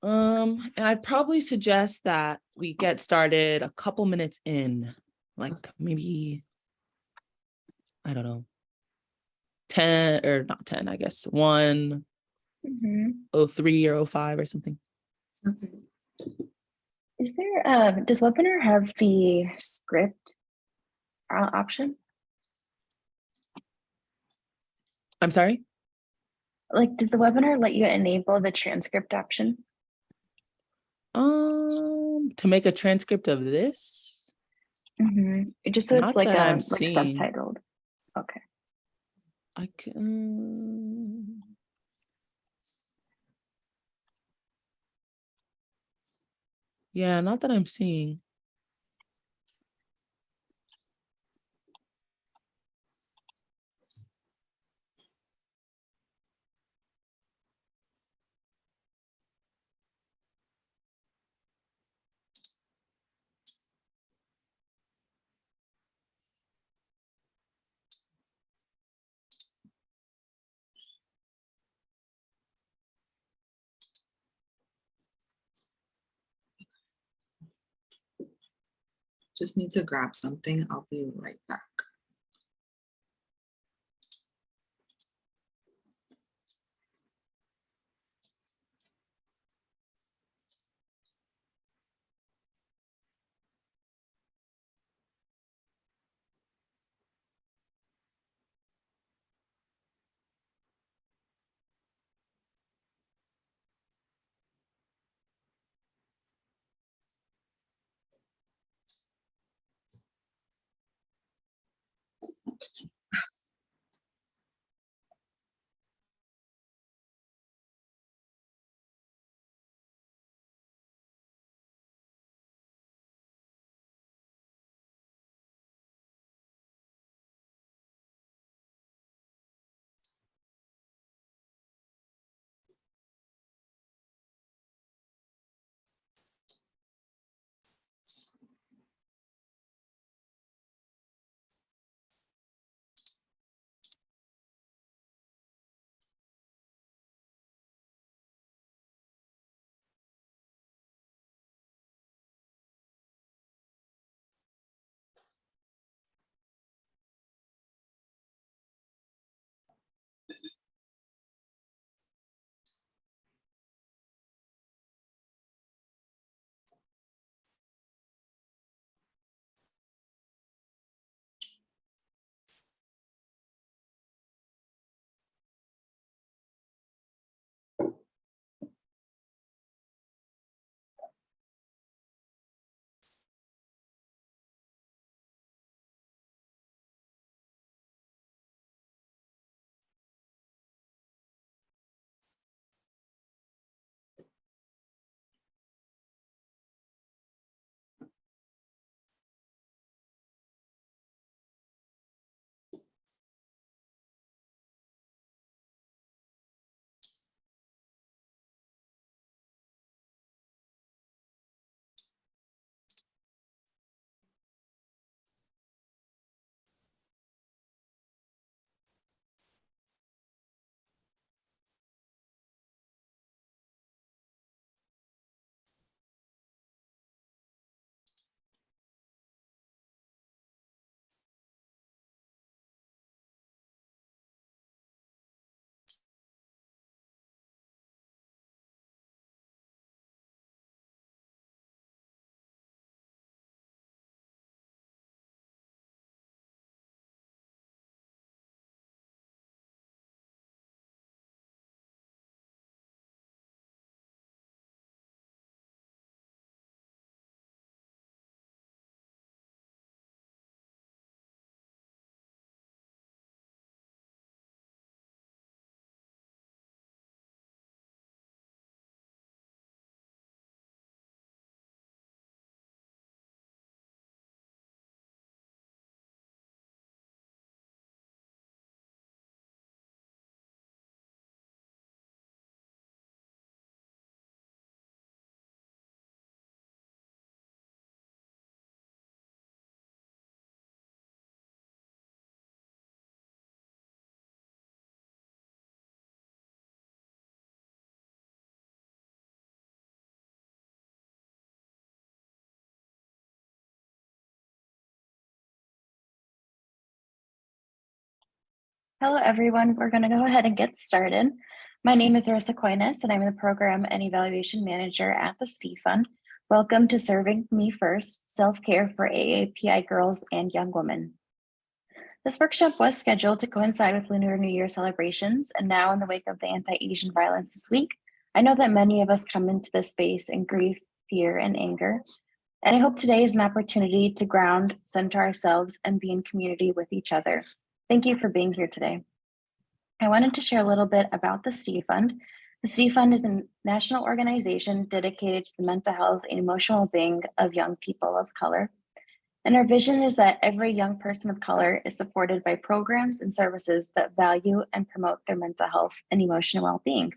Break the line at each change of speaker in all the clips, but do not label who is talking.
And I'd probably suggest that we get started a couple minutes in, like maybe, I don't know, 10 or not 10, I guess 1:03 or 05 or something.
Okay.
Is there, does webinar have the script option?
I'm sorry?
Like, does the webinar let you enable the transcript option?
To make a transcript of this?
Just so it's
Not
like
that I'm
like
seeing.
subtitled. Okay.
I can. Yeah, not that I'm seeing.
Just need to grab something. I'll be right back.
Hello, everyone. We're going to go ahead and get started. My name is Arissa Aquinas, and I'm the Program and Evaluation Manager at the STEA Fund. Welcome to Serving Me First, Self-Care for AAPI Girls and Young Women. This workshop was scheduled to coincide with Lunar New Year celebrations, and now in the wake of the anti-Asian violence this week, I know that many of us come into this space in grief, fear, and anger. And I hope today is an opportunity to ground, center ourselves, and be in community with each other. Thank you for being here today. I wanted to share a little bit about the STEA Fund. The STEA Fund is a national organization dedicated to the mental health and emotional well-being of young people of color. And our vision is that every young person of color is supported by programs and services that value and promote their mental health and emotional well-being.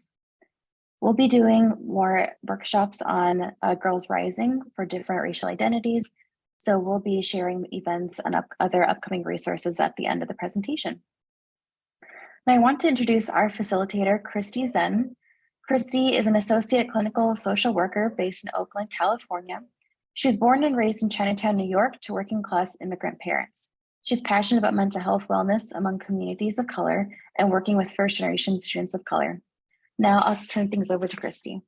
We'll be doing more workshops on Girls Rising for different racial identities. So we'll be sharing events and other upcoming resources at the end of the presentation. And I want to introduce our facilitator, Christy Zen. Christy is an associate clinical social worker based in Oakland, California. She was born and raised in Chinatown, New York to working class immigrant parents. She's passionate about mental health wellness among communities of color and working with first generation students of color. Now I'll turn things over to Christy.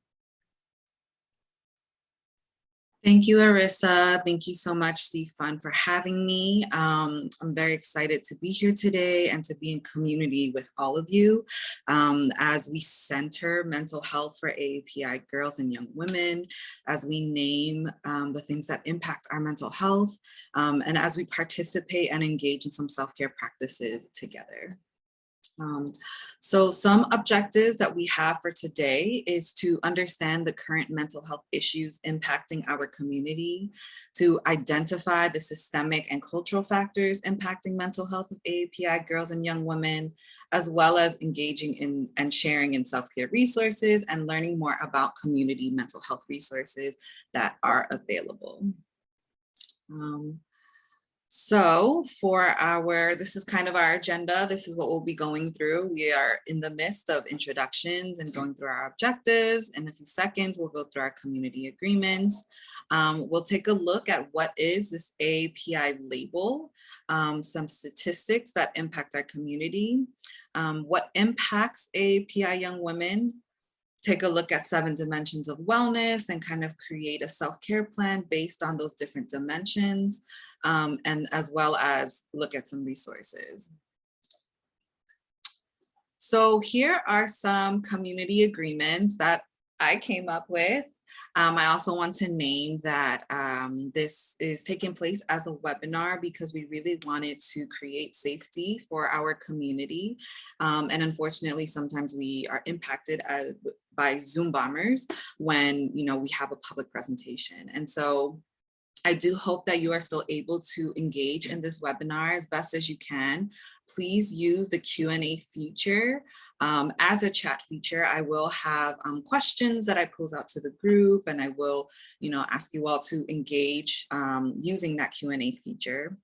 Thank you, Arissa. Thank you so much, STEA Fund, for having me. I'm very excited to be here today and to be in community with all of you as we center mental health for AAPI girls and young women, as we name the things that impact our mental health, and as we participate and engage in some self-care practices together. So some objectives that we have for today is to understand the current mental health issues impacting our community, to identify the systemic and cultural factors impacting mental health of AAPI girls and young women, as well as engaging in and sharing in self-care resources and learning more about community mental health resources that are available. So this is kind of our agenda. This is what we'll be going through. We are in the midst of introductions and going through our objectives. In a few seconds, we'll go through our community agreements. We'll take a look at what is this AAPI label, some statistics that impact our community, what impacts AAPI young women, take a look at 7 dimensions of wellness and kind of create a self-care plan based on those different dimensions, and as well as look at some resources. So here are some community agreements that I came up with. I also want to name that this is taking place as a webinar because we really wanted to create safety for our community. And unfortunately, sometimes we are impacted by Zoom bombers when we have a public presentation. And so I do hope that you are still able to engage in this webinar as best as you can. Please use the Q&A feature as a chat feature. I will have questions that I pose out to the group, and I will, ask you all to engage using that Q&A feature.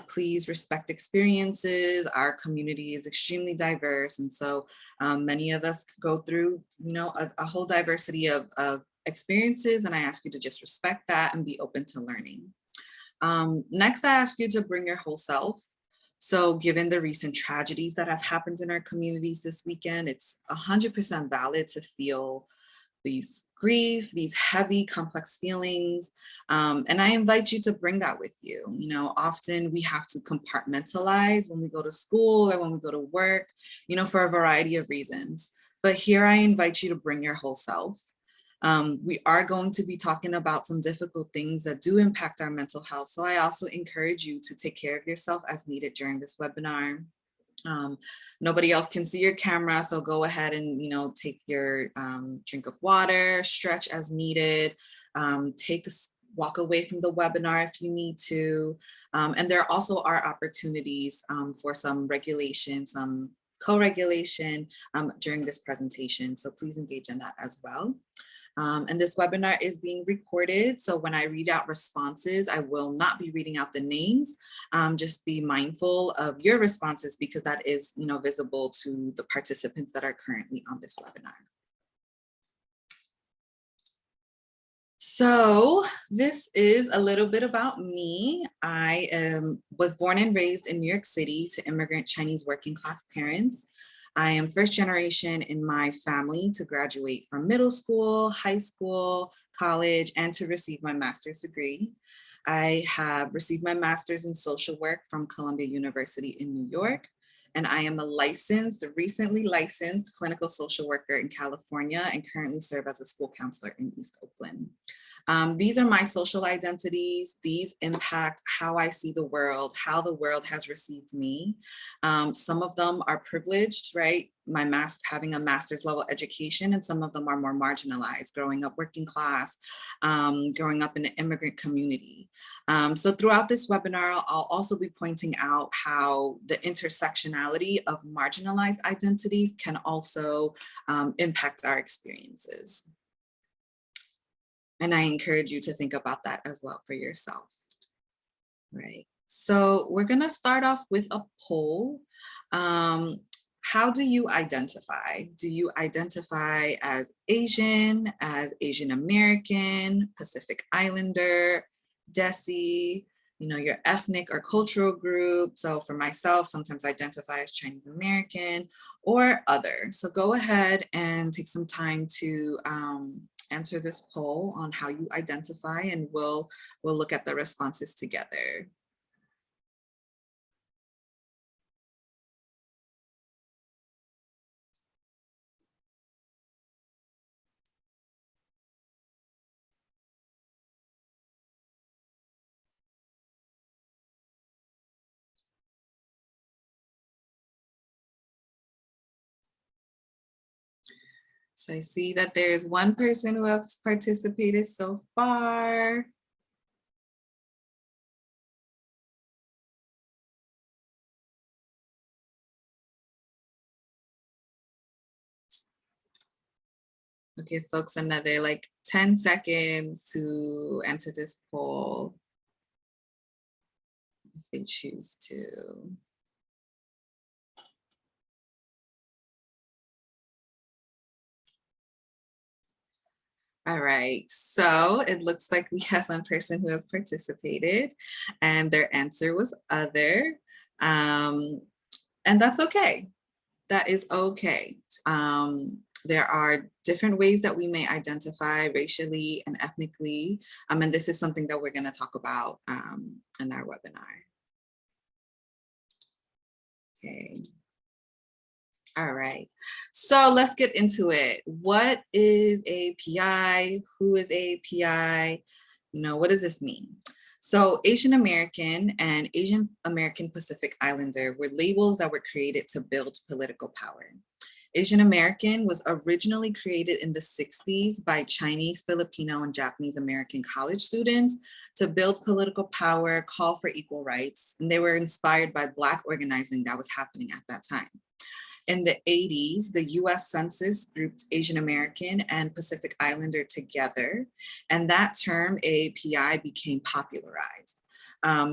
Please respect experiences. Our community is extremely diverse, and so many of us go through, a whole diversity of experiences, and I ask you to just respect that and be open to learning. Next, I ask you to bring your whole self. So given the recent tragedies that have happened in our communities this weekend, it's 100% valid to feel these grief, these heavy, complex feelings. And I invite you to bring that with you. Often we have to compartmentalize when we go to school or when we go to work, for a variety of reasons. But here I invite you to bring your whole self. We are going to be talking about some difficult things that do impact our mental health. So I also encourage you to take care of yourself as needed during this webinar. Nobody else can see your camera, so go ahead and take your drink of water, stretch as needed, walk away from the webinar if you need to. And there also are opportunities for some regulation, some co-regulation during this presentation. So please engage in that as well. And this webinar is being recorded. So when I read out responses, I will not be reading out the names. Just be mindful of your responses because that is, visible to the participants that are currently on this webinar. So this is a little bit about me. I was born and raised in New York City to immigrant Chinese working class parents. I am first generation in my family to graduate from middle school, high school, college, and to receive my master's degree. I have received my master's in social work from Columbia University in New York. And I am recently licensed clinical social worker in California and currently serve as a school counselor in East Oakland. These are my social identities. These impact how I see the world, how the world has received me. Some of them are privileged, right? Having a master's level education, and some of them are more marginalized, growing up working class, growing up in an immigrant community. So throughout this webinar, I'll also be pointing out how the intersectionality of marginalized identities can also impact our experiences. And I encourage you to think about that as well for yourself, right? So we're gonna start off with a poll. How do you identify? Do you identify as Asian American, Pacific Islander, Desi, your ethnic or cultural group? So for myself, sometimes I identify as Chinese American or other. So go ahead and take some time to answer this poll on how you identify, and we'll look at the responses together. So I see that there's one person who has participated so far. Okay, folks, another like 10 seconds to answer this poll if they choose to. All right, so it looks like we have one person who has participated and their answer was other. And that's okay. That is okay. There are different ways that we may identify racially and ethnically. And this is something that we're going to talk about in our webinar. Okay. All right, so let's get into it. What is AAPI? Who is AAPI? What does this mean? So Asian American and Asian American Pacific Islander were labels that were created to build political power. Asian American was originally created in the 60s by Chinese, Filipino, and Japanese American college students to build political power, call for equal rights, and they were inspired by Black organizing that was happening at that time. In the 80s, the US Census grouped Asian American and Pacific Islander together, and that term AAPI became popularized.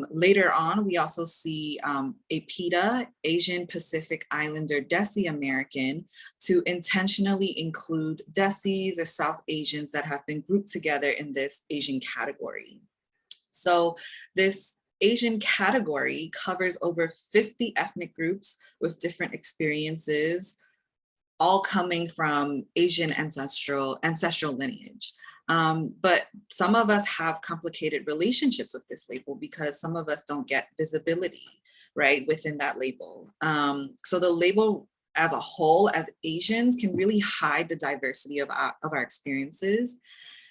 Later on, we also see APITA, Asian Pacific Islander Desi American, to intentionally include Desis or South Asians that have been grouped together in this Asian category. So this Asian category covers over 50 ethnic groups with different experiences, all coming from Asian ancestral lineage. But some of us have complicated relationships with this label because some of us don't get visibility, right, within that label. So the label as a whole, as Asians, can really hide the diversity of our experiences.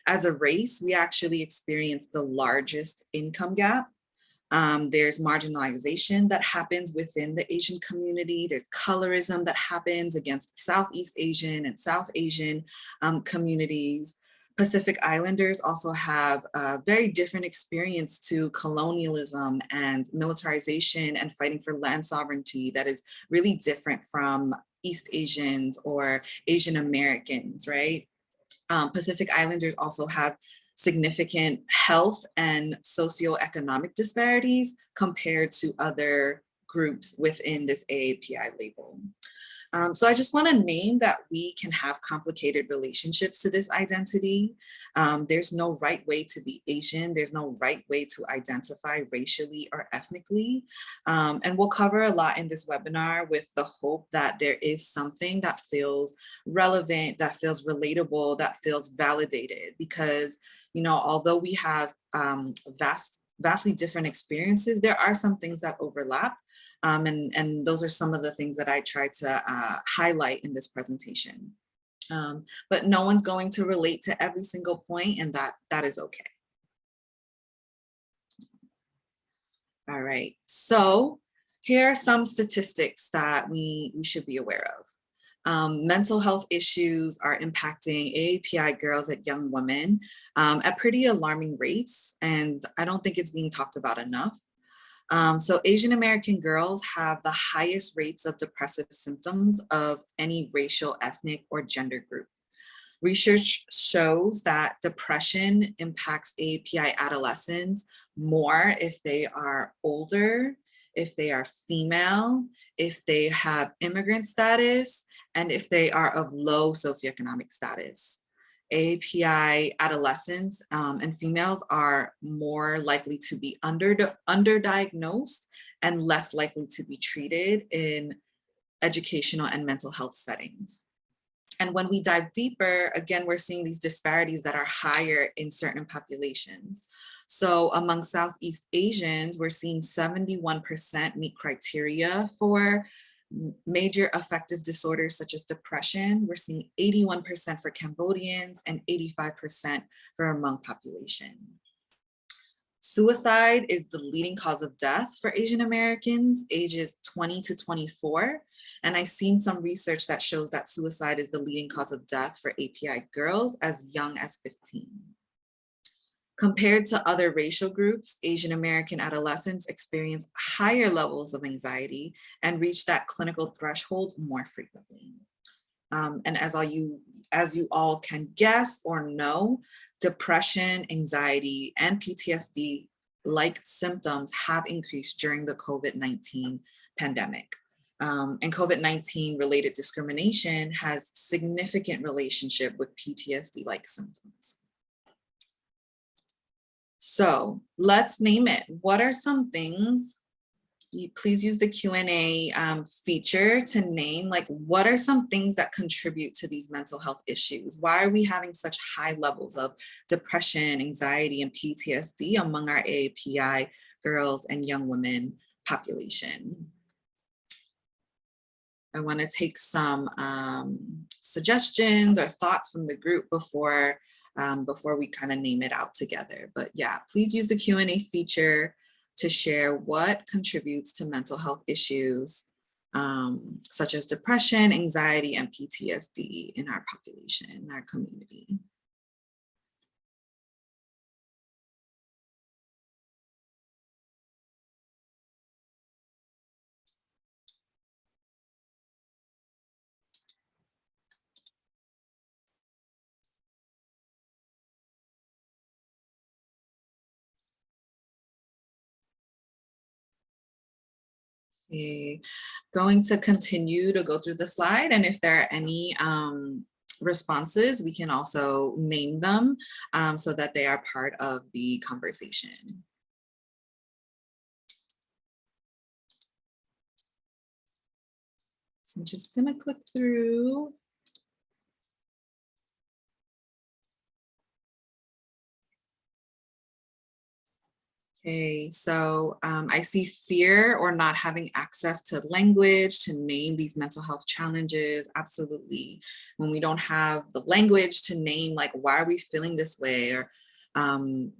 As a race, we actually experience the largest income gap. There's marginalization that happens within the Asian community. There's colorism that happens against Southeast Asian and South Asian communities. Pacific Islanders also have a very different experience to colonialism and militarization and fighting for land sovereignty that is really different from East Asians or Asian Americans, right? Pacific Islanders also have significant health and socioeconomic disparities compared to other groups within this AAPI label. So I just want to name that we can have complicated relationships to this identity. There's no right way to be Asian. There's no right way to identify racially or ethnically. And we'll cover a lot in this webinar with the hope that there is something that feels relevant, that feels relatable, that feels validated. Because, you know, although we have vastly different experiences, there are some things that overlap. And those are some of the things that I try to highlight in this presentation. But no one's going to relate to every single point, and that is okay. All right, so here are some statistics that we should be aware of. Mental health issues are impacting AAPI girls and young women at pretty alarming rates, and I don't think it's being talked about enough. So Asian American girls have the highest rates of depressive symptoms of any racial, ethnic, or gender group. Research shows that depression impacts AAPI adolescents more if they are older, if they are female, if they have immigrant status, and if they are of low socioeconomic status. AAPI adolescents and females are more likely to be underdiagnosed and less likely to be treated in educational and mental health settings. And when we dive deeper, again, we're seeing these disparities that are higher in certain populations. So among Southeast Asians, we're seeing 71% meet criteria for major affective disorders such as depression. We're seeing 81% for Cambodians and 85% for Hmong population. Suicide is the leading cause of death for Asian Americans ages 20 to 24. And I've seen some research that shows that suicide is the leading cause of death for API girls as young as 15. Compared to other racial groups, Asian American adolescents experience higher levels of anxiety and reach that clinical threshold more frequently. And as you all can guess or know, depression, anxiety, and PTSD-like symptoms have increased during the COVID-19 pandemic. And COVID-19 related discrimination has significant relationship with PTSD-like symptoms. So let's name it. What are some things? Please use the Q&A feature to name, like, what are some things that contribute to these mental health issues? Why are we having such high levels of depression, anxiety, and PTSD among our AAPI girls and young women population? I want to take some suggestions or thoughts from the group before we kind of name it out together. But yeah, please use the Q&A feature to share what contributes to mental health issues such as depression, anxiety, and PTSD in our population, in our community. Okay, going to continue to go through the slide, and if there are any responses, we can also name them so that they are part of the conversation. So I'm just gonna click through. Okay, so I see fear or not having access to language to name these mental health challenges. Absolutely. When we don't have the language to name, like, why are we feeling this way? Or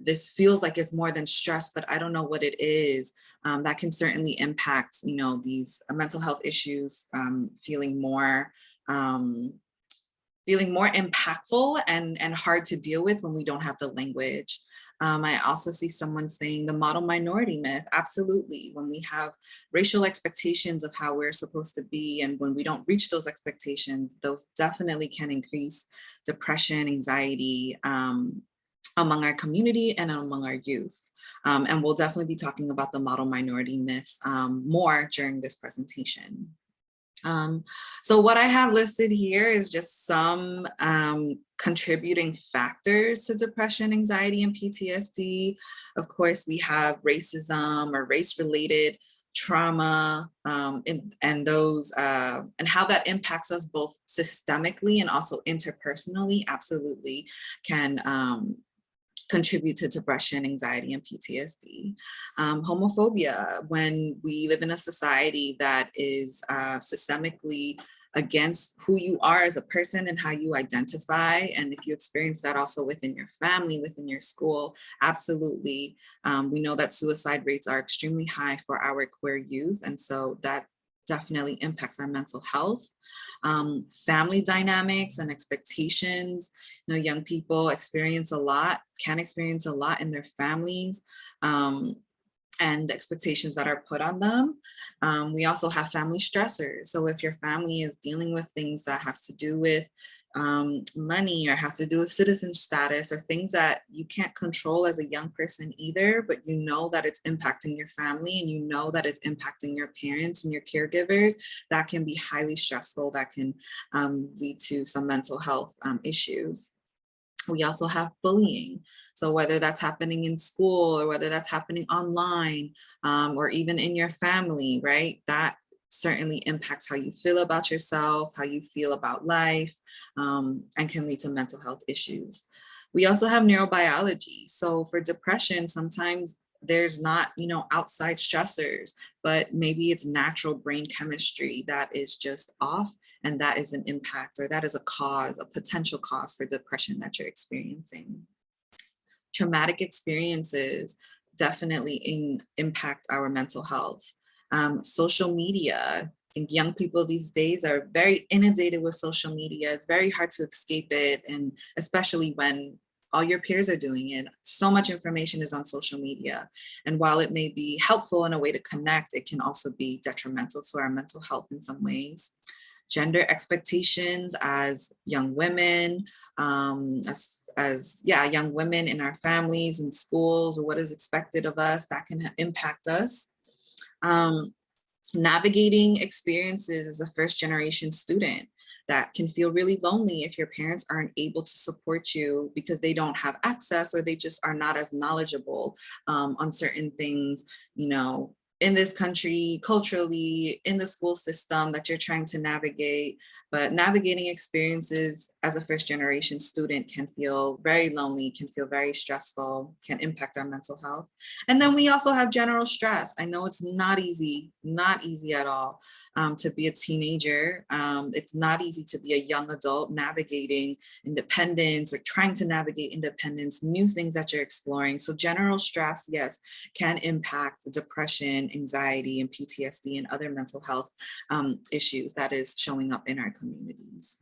this feels like it's more than stress, but I don't know what it is. That can certainly impact, you know, these mental health issues feeling more impactful and hard to deal with when we don't have the language. I also see someone saying the model minority myth. Absolutely. When we have racial expectations of how we're supposed to be, and when we don't reach those expectations, those definitely can increase depression, anxiety among our community and among our youth. And we'll definitely be talking about the model minority myth more during this presentation. So what I have listed here is just some contributing factors to depression, anxiety, and PTSD. Of course, we have racism or race-related trauma, and those and how that impacts us both systemically and also interpersonally. Absolutely can contribute to depression, anxiety, and PTSD. Homophobia, when we live in a society that is systemically against who you are as a person and how you identify. And if you experience that also within your family, within your school, absolutely. We know that suicide rates are extremely high for our queer youth. And so that definitely impacts our mental health. Family dynamics and expectations. You know, young people can experience a lot in their families, and the expectations that are put on them. We also have family stressors. So if your family is dealing with things that has to do with money or has to do with citizen status or things that you can't control as a young person either, but you know that it's impacting your family and you know that it's impacting your parents and your caregivers, that can be highly stressful. That can lead to some mental health issues. We also have bullying. So whether that's happening in school or whether that's happening online, or even in your family, right? That certainly impacts how you feel about yourself, how you feel about life, and can lead to mental health issues. We also have neurobiology. So for depression, sometimes there's not, outside stressors, but maybe it's natural brain chemistry that is just off, and that is an impact, or that is a cause, a potential cause for depression that you're experiencing. Traumatic experiences definitely impact our mental health. Social media. I think young people these days are very inundated with social media. It's very hard to escape it, and especially when all your peers are doing it. So much information is on social media. And while it may be helpful in a way to connect, it can also be detrimental to our mental health in some ways. Gender expectations as young women, as young women in our families and schools, or what is expected of us, that can impact us. Navigating experiences as a first generation student, that can feel really lonely if your parents aren't able to support you because they don't have access, or they just are not as knowledgeable on certain things, in this country, culturally, in the school system that you're trying to navigate. But navigating experiences as a first generation student can feel very lonely, can feel very stressful, can impact our mental health. And then we also have general stress. I know it's not easy at all to be a teenager. It's not easy to be a young adult navigating independence or trying to navigate independence, new things that you're exploring. So general stress, yes, can impact depression, anxiety, and PTSD and other mental health issues that is showing up in our communities.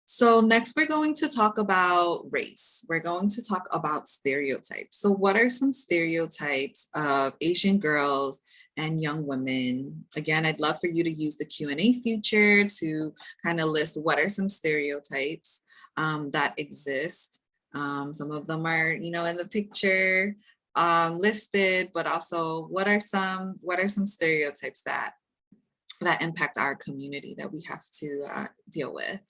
So next, we're going to talk about race. We're going to talk about stereotypes. So what are some stereotypes of Asian girls and young women? Again, I'd love for you to use the Q&A feature to kind of list what are some stereotypes that exist. Some of them are, in the picture listed, but also what are some stereotypes that impact our community that we have to deal with?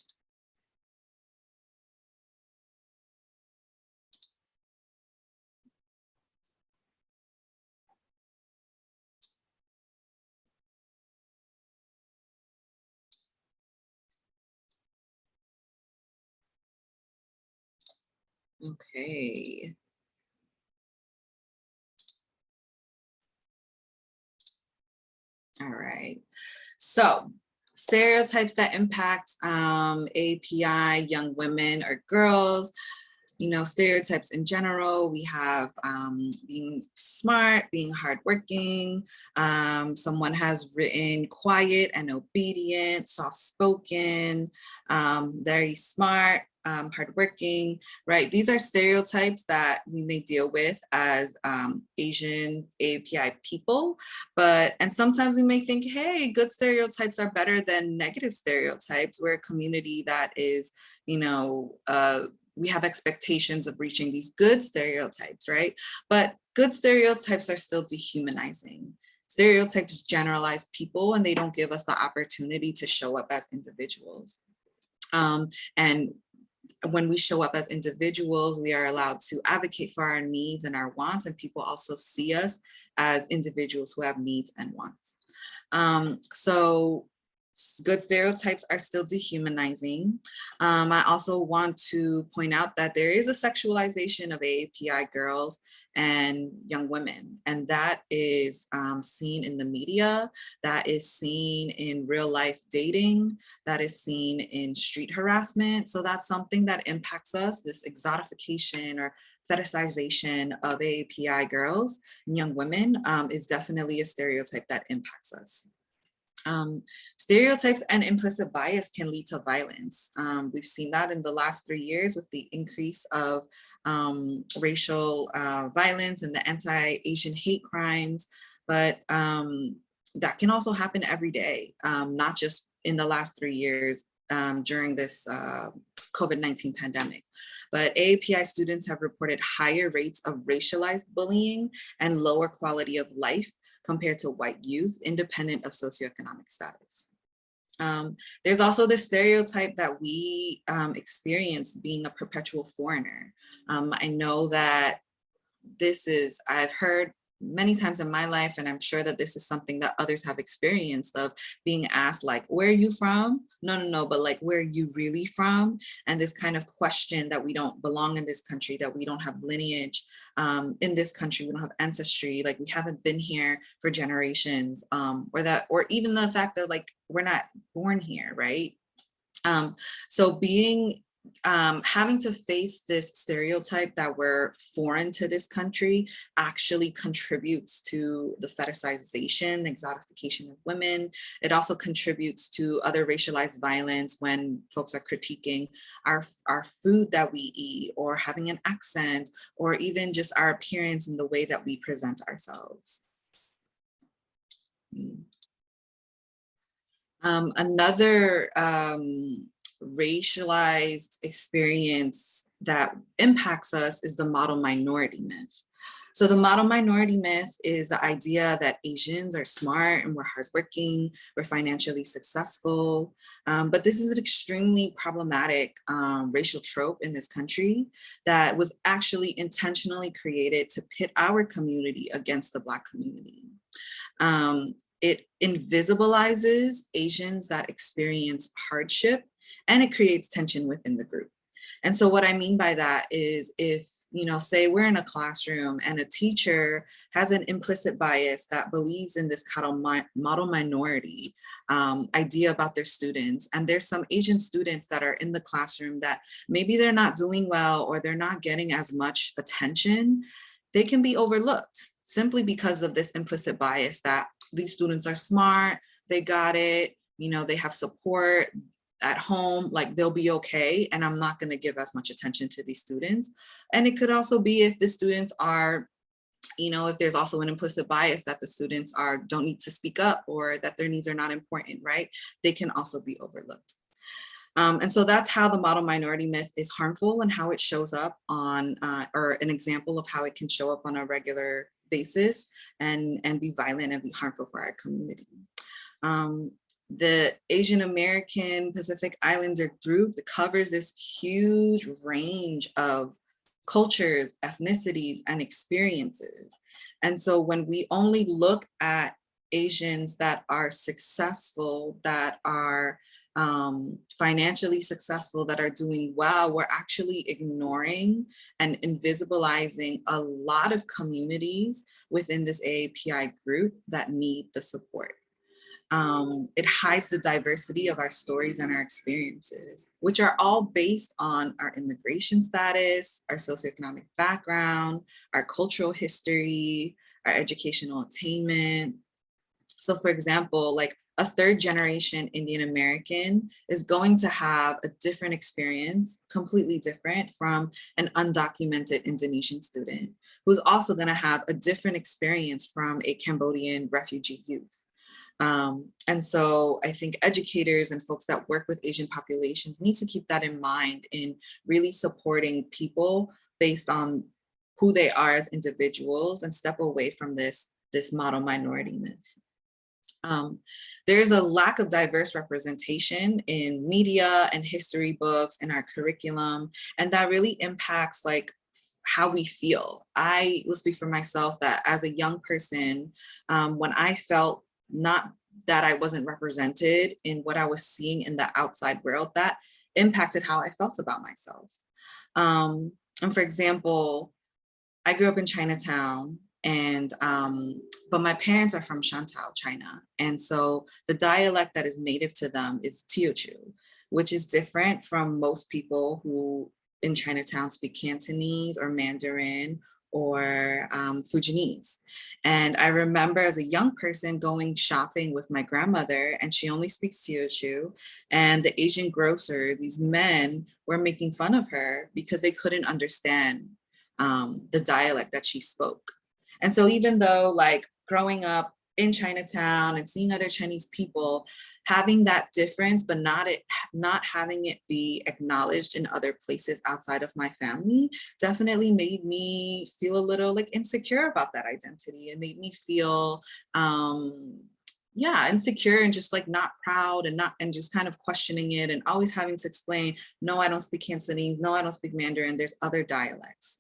Okay. All right. So stereotypes that impact API, young women or girls. Stereotypes in general, we have being smart, being hardworking. Someone has written quiet and obedient, soft-spoken, very smart, hardworking, right? These are stereotypes that we may deal with as Asian API people, and sometimes we may think, hey, good stereotypes are better than negative stereotypes. We're a community that is, we have expectations of reaching these good stereotypes, right? But good stereotypes are still dehumanizing. stereotypes generalize people and they don't give us the opportunity to show up as individuals. And when we show up as individuals, we are allowed to advocate for our needs and our wants, and people also see us as individuals who have needs and wants. So good stereotypes are still dehumanizing. I also want to point out that there is a sexualization of AAPI girls and young women, and that is seen in the media, that is seen in real life dating, that is seen in street harassment. So that's something that impacts us, this exotification or fetishization of AAPI girls and young women is definitely a stereotype that impacts us. Stereotypes and implicit bias can lead to violence. We've seen that in the last 3 years with the increase of racial violence and the anti-Asian hate crimes, but that can also happen every day, not just in the last 3 years during this COVID-19 pandemic. But AAPI students have reported higher rates of racialized bullying and lower quality of life compared to white youth, independent of socioeconomic status. There's also this stereotype that we experience being a perpetual foreigner. I know that I've heard many times in my life, and I'm sure that this is something that others have experienced, of being asked like, where are you from? No, but like, where are you really from? And this kind of question that we don't belong in this country, that we don't have lineage in this country, we don't have ancestry, like we haven't been here for generations, or even the fact that like, we're not born here, right? So having to face this stereotype that we're foreign to this country actually contributes to the fetishization, exotification of women. It also contributes to other racialized violence when folks are critiquing our food that we eat, or having an accent, or even just our appearance and the way that we present ourselves. Another racialized experience that impacts us is the model minority myth. So the model minority myth is the idea that Asians are smart and we're hardworking, we're financially successful. But this is an extremely problematic racial trope in this country that was actually intentionally created to pit our community against the Black community. It invisibilizes Asians that experience hardship, and it creates tension within the group. And so what I mean by that is, if, say we're in a classroom and a teacher has an implicit bias that believes in this model minority idea about their students, and there's some Asian students that are in the classroom that maybe they're not doing well, or they're not getting as much attention, they can be overlooked simply because of this implicit bias that these students are smart, they got it, they have support at home, like they'll be okay, and I'm not going to give as much attention to these students. And it could also be if the students are, if there's also an implicit bias that the students don't need to speak up, or that their needs are not important, right? They can also be overlooked. And so that's how the model minority myth is harmful, and how it shows up on, or an example of how it can show up on a regular basis and be violent and be harmful for our community. The Asian American Pacific Islander group covers this huge range of cultures, ethnicities, and experiences. And so when we only look at Asians that are successful, that are financially successful, that are doing well, we're actually ignoring and invisibilizing a lot of communities within this AAPI group that need the support. It hides the diversity of our stories and our experiences, which are all based on our immigration status, our socioeconomic background, our cultural history, our educational attainment. So for example, like a third generation Indian American is going to have a different experience, completely different from an undocumented Indonesian student, who's also going to have a different experience from a Cambodian refugee youth. And so I think educators and folks that work with Asian populations need to keep that in mind in really supporting people based on who they are as individuals, and step away from this this model minority myth. There's a lack of diverse representation in media and history books in our curriculum, and that really impacts like how we feel. I will speak for myself that as a young person, when I felt not that I wasn't represented in what I was seeing in the outside world, that impacted how I felt about myself. And for example, I grew up in Chinatown, and but my parents are from Shantou, China. And so the dialect that is native to them is Teochew, which is different from most people who in Chinatown speak Cantonese or Mandarin or Fujianese. And I remember as a young person going shopping with my grandmother, and she only speaks Teochew, and the Asian grocer, these men were making fun of her because they couldn't understand the dialect that she spoke. And so even though like growing up in Chinatown and seeing other Chinese people, having that difference, but not having it be acknowledged in other places outside of my family, definitely made me feel a little like insecure about that identity. It made me feel insecure and just like not proud and just kind of questioning it and always having to explain, no, I don't speak Cantonese, no, I don't speak Mandarin, there's other dialects.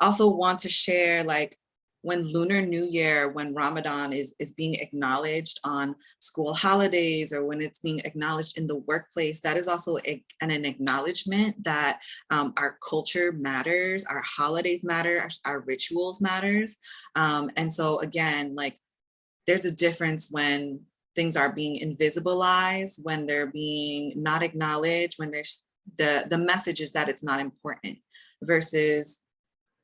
Also want to share like when Lunar New Year, when Ramadan is being acknowledged on school holidays or when it's being acknowledged in the workplace, that is also an acknowledgement that our culture matters, our holidays matter, our rituals matters. And so again, like there's a difference when things are being invisibilized, when they're being not acknowledged, when there's the message is that it's not important versus,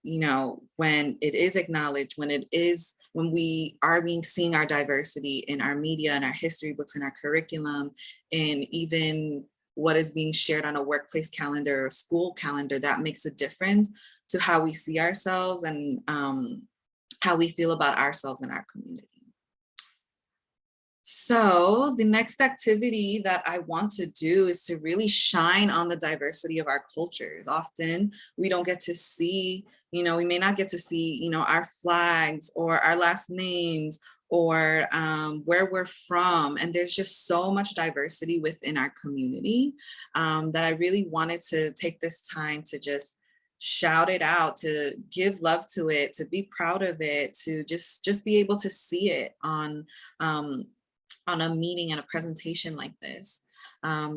you know, when it is acknowledged, when we are seeing our diversity in our media and our history books and our curriculum, and even what is being shared on a workplace calendar or school calendar, that makes a difference to how we see ourselves and how we feel about ourselves and our community. So the next activity that I want to do is to really shine on the diversity of our cultures. Often we don't get to see, we may not get to see, our flags or our last names or where we're from. And there's just so much diversity within our community that I really wanted to take this time to just shout it out, to give love to it, to be proud of it, to just be able to see it on a meeting and a presentation like this.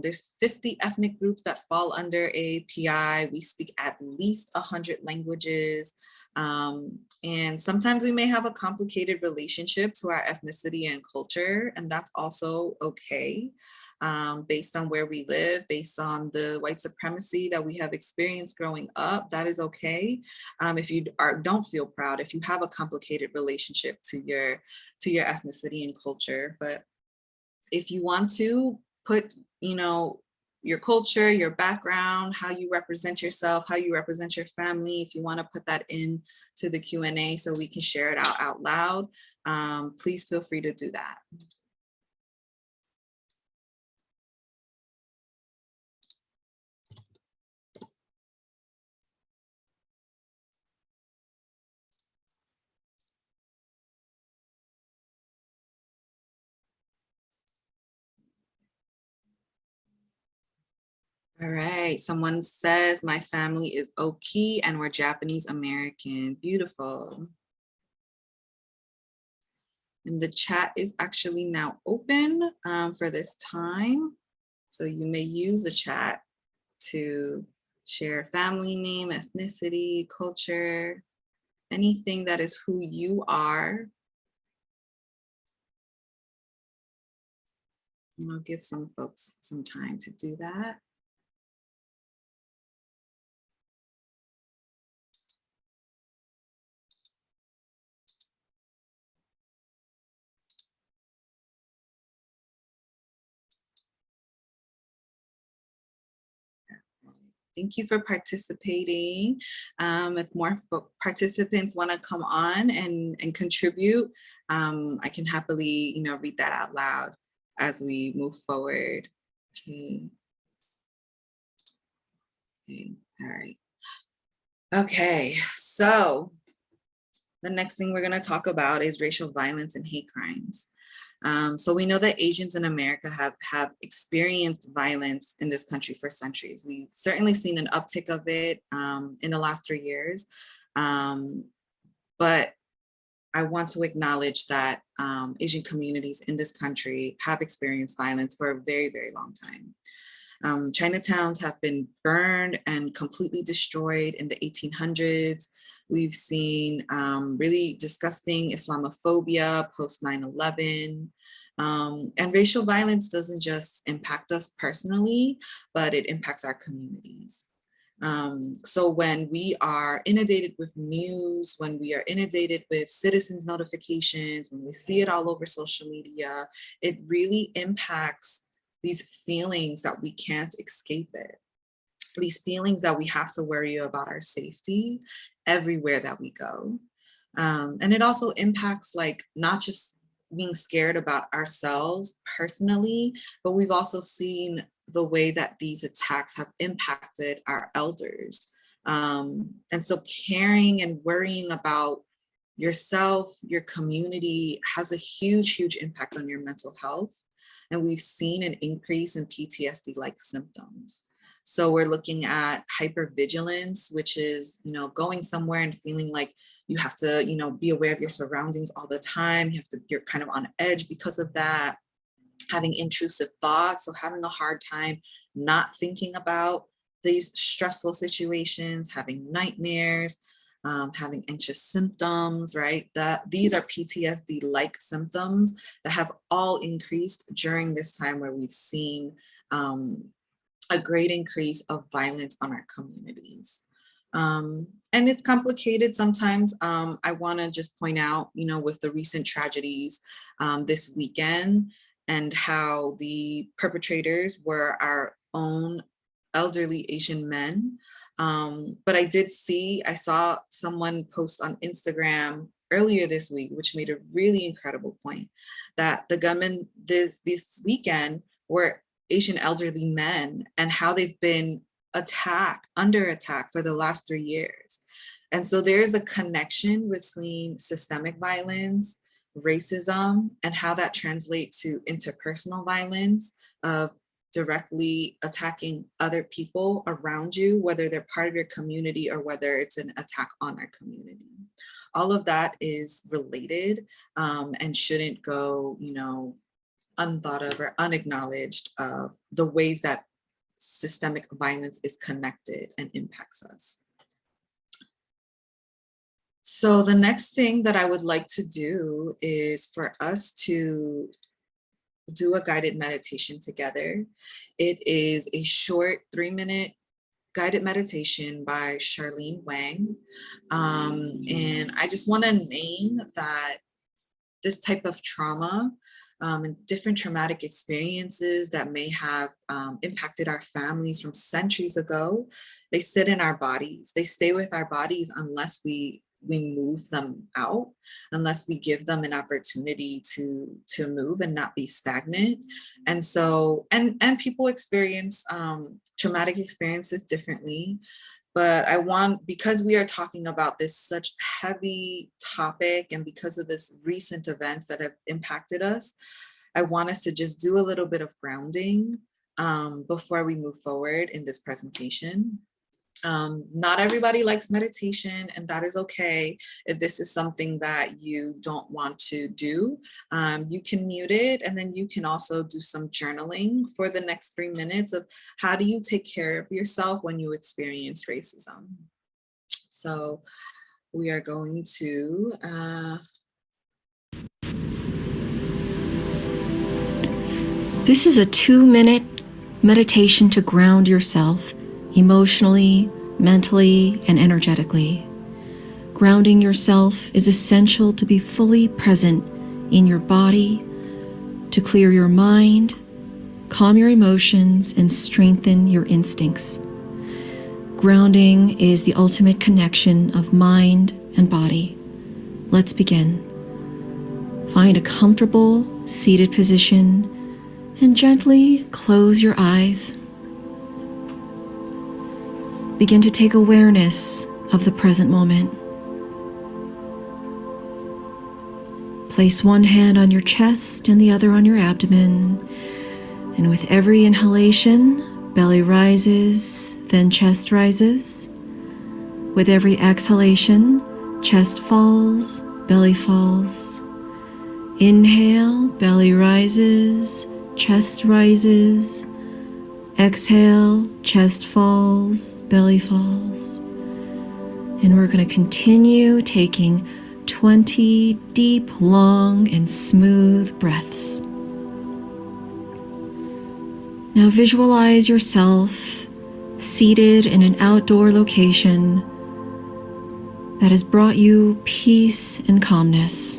There's 50 ethnic groups that fall under AAPI. We speak at least 100 languages. And sometimes we may have a complicated relationship to our ethnicity and culture, and that's also okay. Based on where we live, based on the white supremacy that we have experienced growing up, that is okay. If you don't feel proud, if you have a complicated relationship to your ethnicity and culture. But if you want to put, your culture, your background, how you represent yourself, how you represent your family, if you want to put that in to the Q&A so we can share it out loud, please feel free to do that. All right, someone says my family is Oki and we're Japanese American. Beautiful. And the chat is actually now open for this time. So you may use the chat to share family name, ethnicity, culture, anything that is who you are. And I'll give some folks some time to do that. Thank you for participating. If more participants want to come on and contribute, I can happily, read that out loud as we move forward. Okay. Okay. All right. Okay. So The next thing we're going to talk about is racial violence and hate crimes. So we know that Asians in America have experienced violence in this country for centuries. We've certainly seen an uptick of it in the last 3 years. But I want to acknowledge that Asian communities in this country have experienced violence for a very, very long time. Chinatowns have been burned and completely destroyed in the 1800s. We've seen really disgusting Islamophobia post 9/11. And racial violence doesn't just impact us personally, but it impacts our communities. So when we are inundated with news, when we are inundated with citizens notifications, when we see it all over social media, it really impacts these feelings that we can't escape it. These feelings that we have to worry about our safety everywhere that we go. And it also impacts like not just being scared about ourselves personally, but we've also seen the way that these attacks have impacted our elders. And so caring and worrying about yourself, your community has a huge, huge impact on your mental health. And we've seen an increase in PTSD-like symptoms. So we're looking at hypervigilance, which is, going somewhere and feeling like you have to, be aware of your surroundings all the time. You're kind of on edge because of that. Having intrusive thoughts, so having a hard time not thinking about these stressful situations, having nightmares, having anxious symptoms, right? These are PTSD-like symptoms that have all increased during this time where we've seen a great increase of violence on our communities. And it's complicated sometimes. I want to just point out, with the recent tragedies this weekend and how the perpetrators were our own elderly Asian men. But I saw someone post on Instagram earlier this week, which made a really incredible point, that the gunmen this weekend were Asian elderly men and how they've been under attack for the last 3 years. And so there is a connection between systemic violence, racism, and how that translates to interpersonal violence of directly attacking other people around you, whether they're part of your community or whether it's an attack on our community. All of that is related and shouldn't go, unthought of or unacknowledged of the ways that systemic violence is connected and impacts us. So the next thing that I would like to do is for us to do a guided meditation together. It is a short 3-minute guided meditation by Charlene Wang. And I just want to name that this type of trauma and different traumatic experiences that may have impacted our families from centuries ago, they sit in our bodies. They stay with our bodies unless we move them out, unless we give them an opportunity to move and not be stagnant. And so, and people experience traumatic experiences differently. But because we are talking about this such heavy topic and because of this recent events that have impacted us, I want us to just do a little bit of grounding before we move forward in this presentation. Not everybody likes meditation, and that is okay. If this is something that you don't want to do, you can mute it, and then you can also do some journaling for the next 3 minutes of how do you take care of yourself when you experience racism. So we are going to
This is a 2-minute meditation to ground yourself emotionally, mentally, and energetically. Grounding yourself is essential to be fully present in your body, to clear your mind, calm your emotions, and strengthen your instincts. Grounding is the ultimate connection of mind and body. Let's begin. Find a comfortable seated position and gently close your eyes. Begin to take awareness of the present moment. Place one hand on your chest and the other on your abdomen. And with every inhalation, belly rises, then chest rises. With every exhalation, chest falls, belly falls. Inhale, belly rises, chest rises. Exhale, chest falls, belly falls. And we're going to continue taking 20 deep, long, and smooth breaths. Now visualize yourself seated in an outdoor location that has brought you peace and calmness.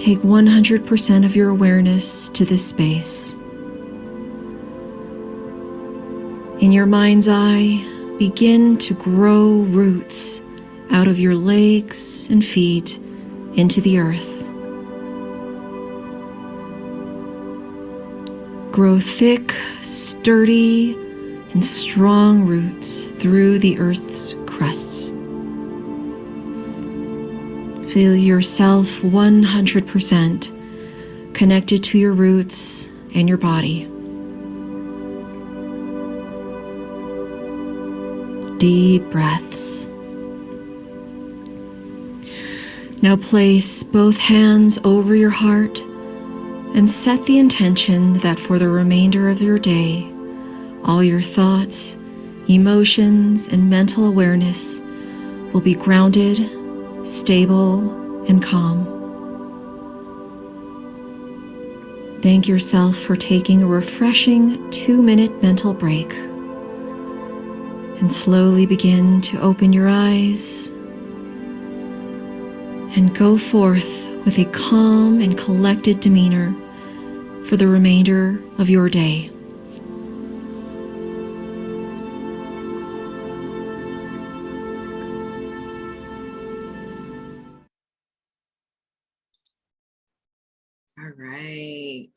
Take 100% of your awareness to this space. In your mind's eye, begin to grow roots out of your legs and feet into the earth. Grow thick, sturdy, and strong roots through the earth's crusts. Feel yourself 100% connected to your roots and your body. Deep breaths. Now place both hands over your heart and set the intention that for the remainder of your day, all your thoughts, emotions, and mental awareness will be grounded, stable, and calm. Thank yourself for taking a refreshing 2-minute mental break. And slowly begin to open your eyes and go forth with a calm and collected demeanor for the remainder of your day.
All right.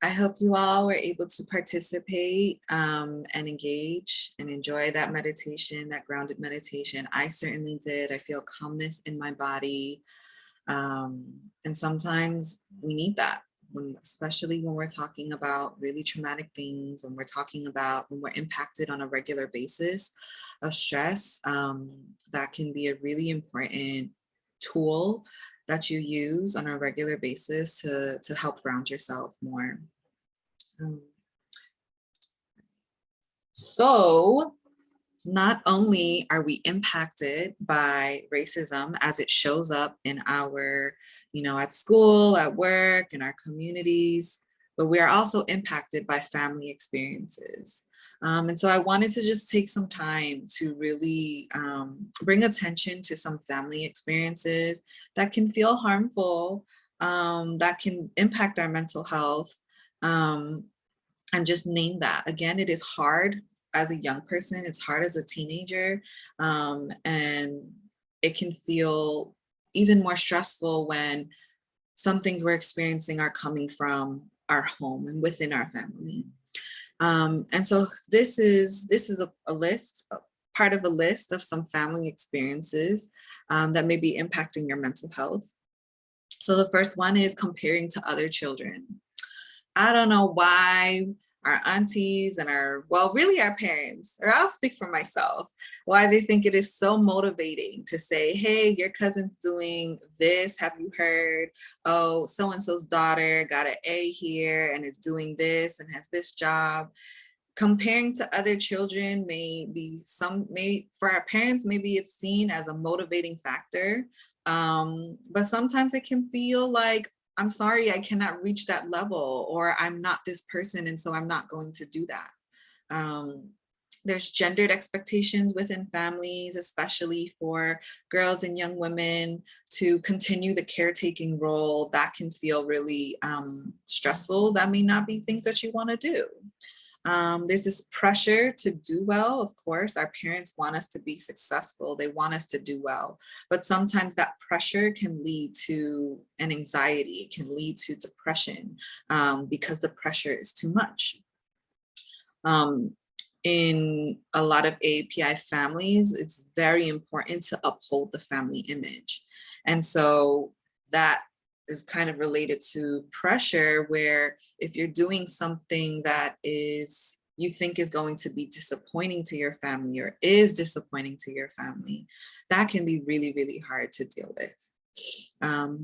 I hope you all were able to participate and engage and enjoy that meditation, that grounded meditation. I certainly did. I feel calmness in my body. And sometimes we need that, especially when we're talking about really traumatic things, when we're impacted on a regular basis of stress. That can be a really important tool that you use on a regular basis to help ground yourself more. So not only are we impacted by racism as it shows up in our, at school, at work, in our communities, but we are also impacted by family experiences. And so I wanted to just take some time to really bring attention to some family experiences that can feel harmful, that can impact our mental health, and just name that. Again, it is hard as a young person, it's hard as a teenager, and it can feel even more stressful when some things we're experiencing are coming from our home and within our family. And so this is a list, part of a list of some family experiences that may be impacting your mental health. So the first one is comparing to other children. I don't know why our aunties and really our parents, or I'll speak for myself, why they think it is so motivating to say, hey, your cousin's doing this. Have you heard? Oh, so-and-so's daughter got an A here and is doing this and has this job. Comparing to other children for our parents, maybe it's seen as a motivating factor. But sometimes it can feel like, I'm sorry, I cannot reach that level, or I'm not this person, and so I'm not going to do that. There's gendered expectations within families, especially for girls and young women, to continue the caretaking role. That can feel really stressful. That may not be things that you want to do. There's this pressure to do well. Of course, our parents want us to be successful. They want us to do well. But sometimes that pressure can lead to an anxiety. It can lead to depression because the pressure is too much. In a lot of AAPI families, it's very important to uphold the family image. And so that is kind of related to pressure, where if you're doing something that is you think is going to be disappointing to your family or is disappointing to your family, that can be really, really hard to deal with.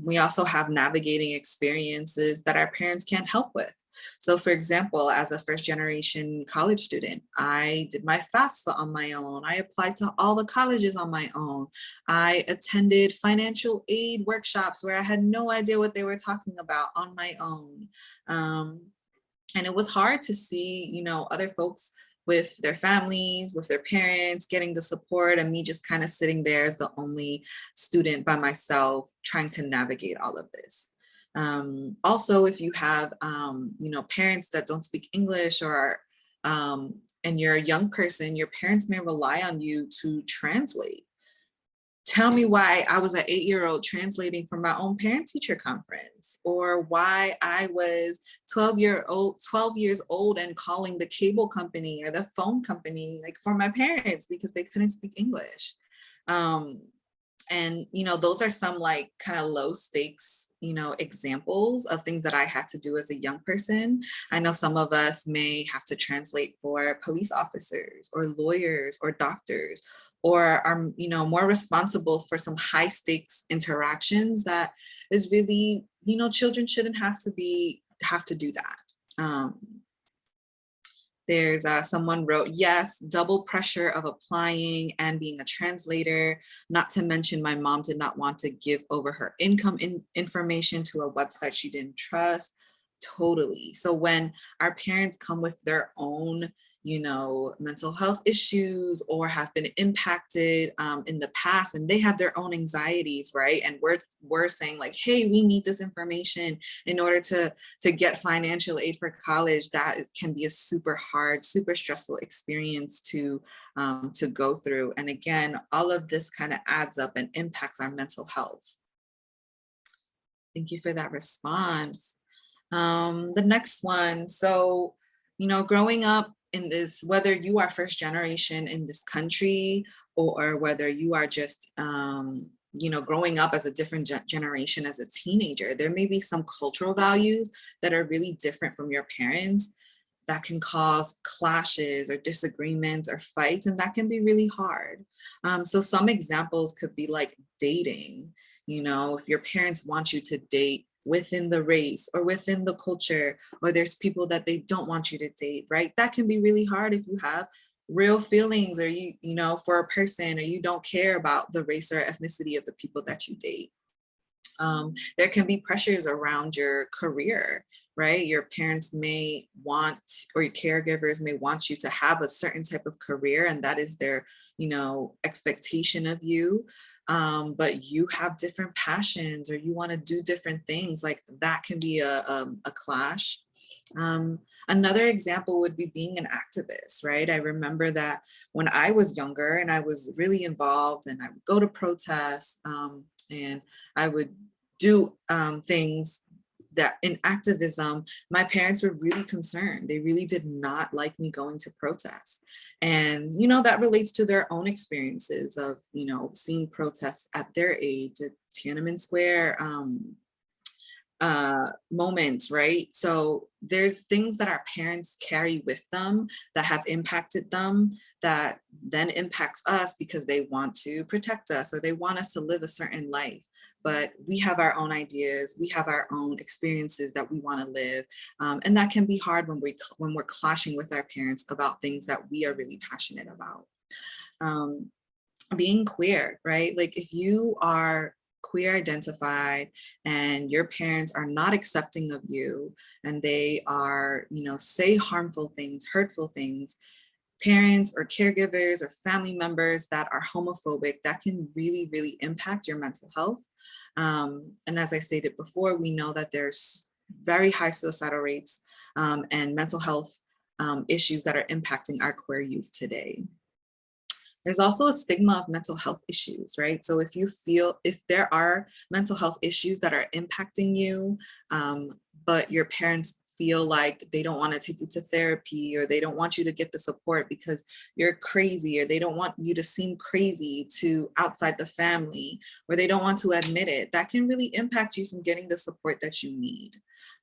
We also have navigating experiences that our parents can't help with. So for example, as a first generation college student, I did my FAFSA on my own. I applied to all the colleges on my own. I attended financial aid workshops where I had no idea what they were talking about on my own. And it was hard to see, you know, other folks with their families, with their parents, getting the support, and me just kind of sitting there as the only student by myself, trying to navigate all of this. Also, if you have, you know, parents that don't speak English, or and you're a young person, your parents may rely on you to translate. Tell me why I was an 8-year-old translating for my own parent-teacher conference, or why I was 12 years old and calling the cable company or the phone company, like for my parents, because they couldn't speak English. And, you know, those are some like kind of low stakes, you know, examples of things that I had to do as a young person. I know some of us may have to translate for police officers or lawyers or doctors, or are, you know, more responsible for some high stakes interactions that is really, you know, children shouldn't have to do that. There's someone wrote, yes, double pressure of applying and being a translator, not to mention my mom did not want to give over her income information to a website she didn't trust. Totally. So when our parents come with their own, you know, mental health issues or have been impacted in the past, and they have their own anxieties, right? And we're saying like, hey, we need this information in order to get financial aid for college. That can be a super hard, super stressful experience to go through. And again, all of this kind of adds up and impacts our mental health. Thank you for that response. The next one. So, you know, growing up in this, whether you are first generation in this country, or whether you are just, you know, growing up as a different generation as a teenager, there may be some cultural values that are really different from your parents that can cause clashes or disagreements or fights, and that can be really hard. So some examples could be like dating. You know, if your parents want you to date within the race or within the culture, or there's people that they don't want you to date, right? That can be really hard if you have real feelings, or you know, for a person, or you don't care about the race or ethnicity of the people that you date. There can be pressures around your career, right? Your parents may want, or your caregivers may want you to have a certain type of career, and that is their, you know, expectation of you. But you have different passions, or you want to do different things, like that can be a clash. Another example would be being an activist, right? I remember that when I was younger and I was really involved, and I would go to protests, and I would do things that in activism, my parents were really concerned. They really did not like me going to protests. And, you know, that relates to their own experiences of, you know, seeing protests at their age at Tiananmen Square moments, right? So there's things that our parents carry with them that have impacted them, that then impacts us because they want to protect us, or they want us to live a certain life. But we have our own ideas, we have our own experiences that we want to live. And that can be hard when we're clashing with our parents about things that we are really passionate about. Being queer, right? Like if you are queer identified and your parents are not accepting of you, and they are, you know, say harmful things, hurtful things, parents or caregivers or family members that are homophobic, that can really, really impact your mental health. And as I stated before, we know that there's very high suicidal rates and mental health issues that are impacting our queer youth today. There's also a stigma of mental health issues, right? So if there are mental health issues that are impacting you, but your parents feel like they don't want to take you to therapy, or they don't want you to get the support because you're crazy, or they don't want you to seem crazy to outside the family, or they don't want to admit it, that can really impact you from getting the support that you need.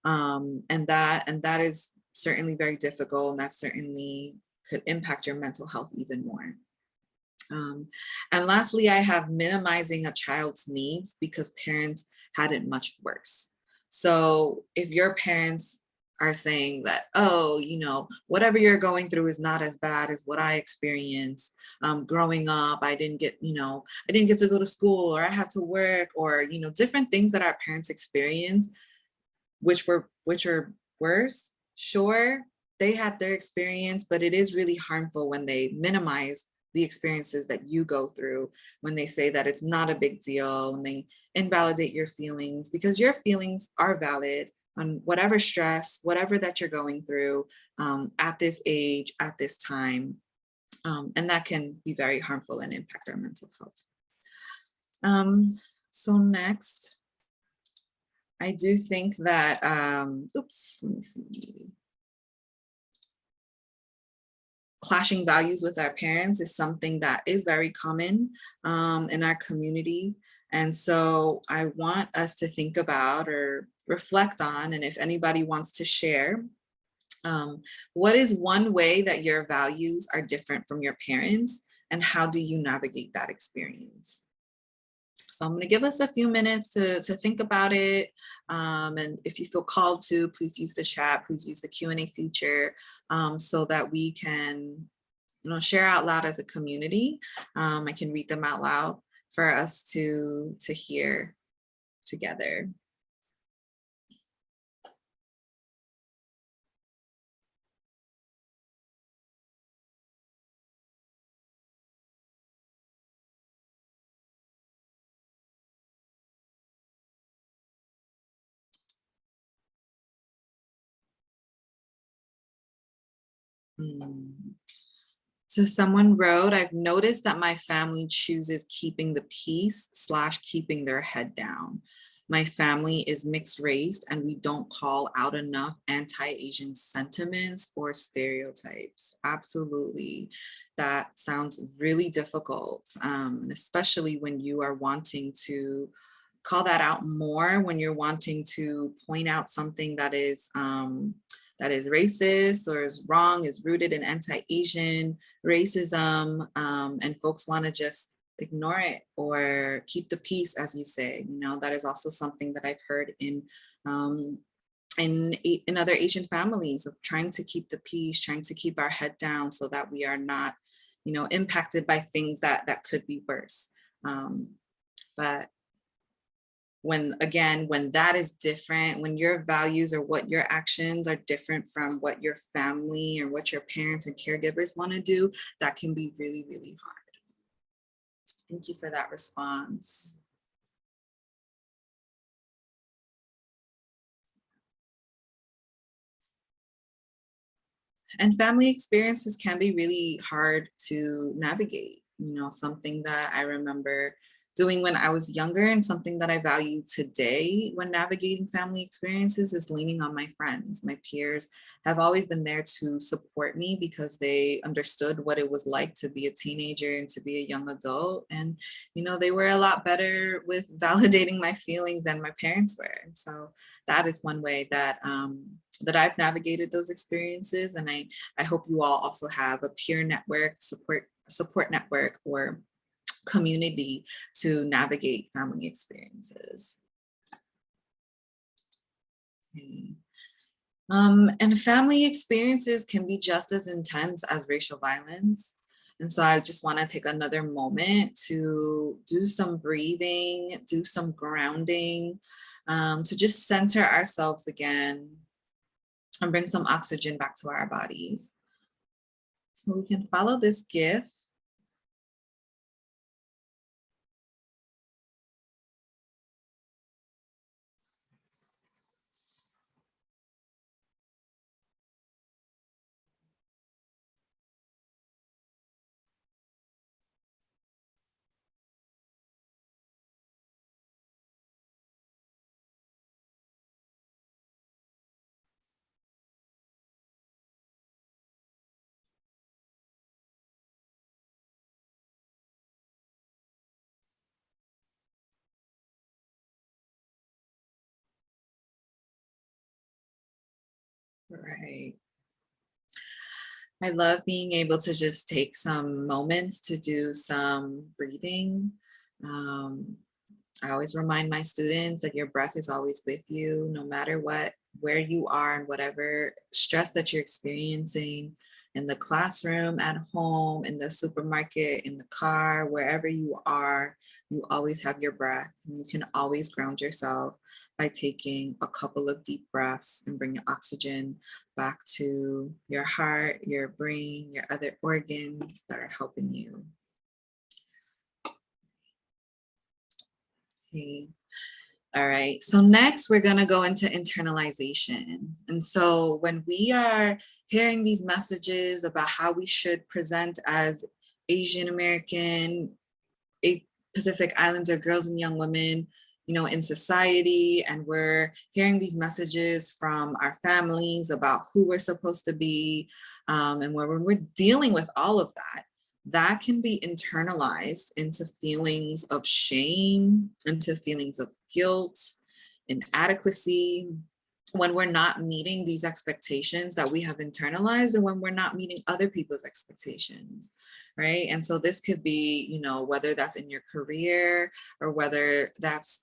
And that is certainly very difficult, and that certainly could impact your mental health even more. And lastly, I have minimizing a child's needs because parents had it much worse. So if your parents are saying that, oh, whatever you're going through is not as bad as what I experienced growing up. I didn't get to go to school, or I had to work, or, different things that our parents experience, which were worse. Sure, they had their experience, but it is really harmful when they minimize the experiences that you go through, when they say that it's not a big deal, when they invalidate your feelings, because your feelings are valid on whatever stress, whatever that you're going through at this age, at this time. And that can be very harmful and impact our mental health. So next, I do think that, let me see. Clashing values with our parents is something that is very common in our community. And so I want us to think about or reflect on, and if anybody wants to share, what is one way that your values are different from your parents, and how do you navigate that experience? So I'm going to give us a few minutes to think about it. And if you feel called to, please use the chat, please use the Q&A feature so that we can share out loud as a community. I can read them out loud for us to hear together. So someone wrote, I've noticed that my family chooses keeping the peace / keeping their head down. My family is mixed race, and we don't call out enough anti-Asian sentiments or stereotypes. Absolutely. That sounds really difficult, especially when you are wanting to call that out more, when you're wanting to point out something that is racist or is wrong, is rooted in anti-Asian racism, and folks want to just ignore it or keep the peace, as you say. That is also something that I've heard in other Asian families, of trying to keep the peace, trying to keep our head down so that we are not, impacted by things that could be worse. But when that is different, when your values or what your actions are different from what your family or what your parents and caregivers want to do, that can be really, really hard. Thank you for that response. And family experiences can be really hard to navigate. Something that I remember doing when I was younger, and something that I value today when navigating family experiences, is leaning on my friends. My peers have always been there to support me because they understood what it was like to be a teenager and to be a young adult. And, they were a lot better with validating my feelings than my parents were. So that is one way that I've navigated those experiences. And I hope you all also have a peer network, support network, or community to navigate family experiences. Okay. And family experiences can be just as intense as racial violence. And so I just want to take another moment to do some breathing, do some grounding, to just center ourselves again and bring some oxygen back to our bodies. So we can follow this gift. Right. I love being able to just take some moments to do some breathing. Um, I always remind my students that your breath is always with you, no matter where you are and whatever stress that you're experiencing in the classroom, at home, in the supermarket, in the car, wherever you are, you always have your breath. And you can always ground yourself by taking a couple of deep breaths and bringing oxygen back to your heart, your brain, your other organs that are helping you. Okay. All right, so next we're gonna go into internalization. And so when we are hearing these messages about how we should present as Asian American, Pacific Islander girls and young women, in society, and we're hearing these messages from our families about who we're supposed to be, and when we're dealing with all of that, that can be internalized into feelings of shame, into feelings of guilt, inadequacy, when we're not meeting these expectations that we have internalized, or when we're not meeting other people's expectations, right? And so this could be, whether that's in your career, or whether that's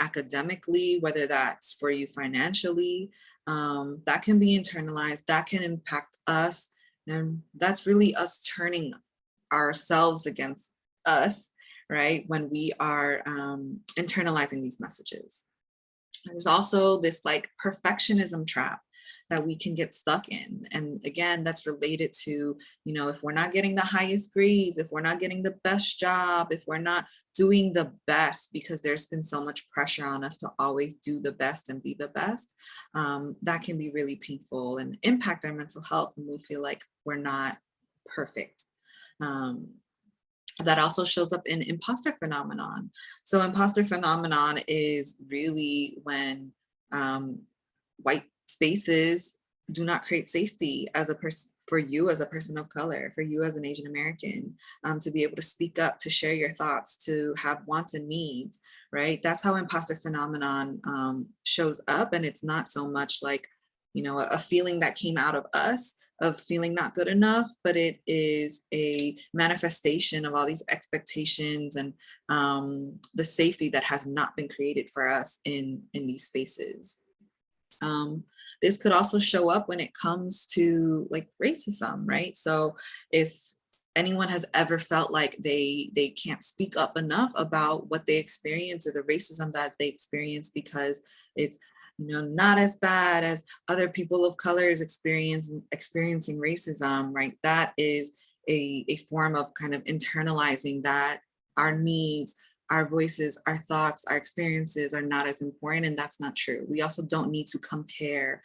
academically, whether that's for you financially, that can be internalized, that can impact us. And that's really us turning ourselves against us, right? When we are internalizing these messages. There's also this like perfectionism trap that we can get stuck in. And again, that's related to, if we're not getting the highest grades, if we're not getting the best job, if we're not doing the best, because there's been so much pressure on us to always do the best and be the best, that can be really painful and impact our mental health when we feel like we're not perfect. That also shows up in imposter phenomenon. So imposter phenomenon is really when white spaces do not create safety as a person, for you as a person of color, for you as an Asian American, to be able to speak up, to share your thoughts, to have wants and needs, right? That's how imposter phenomenon shows up. And it's not so much like, a feeling that came out of us, of feeling not good enough, but it is a manifestation of all these expectations and the safety that has not been created for us in these spaces. This could also show up when it comes to like racism, right? So if anyone has ever felt like they can't speak up enough about what they experience or the racism that they experience because it's not as bad as other people of color is experiencing racism, right? That is a form of kind of internalizing that our needs, our voices, our thoughts, our experiences are not as important, and that's not true. We also don't need to compare,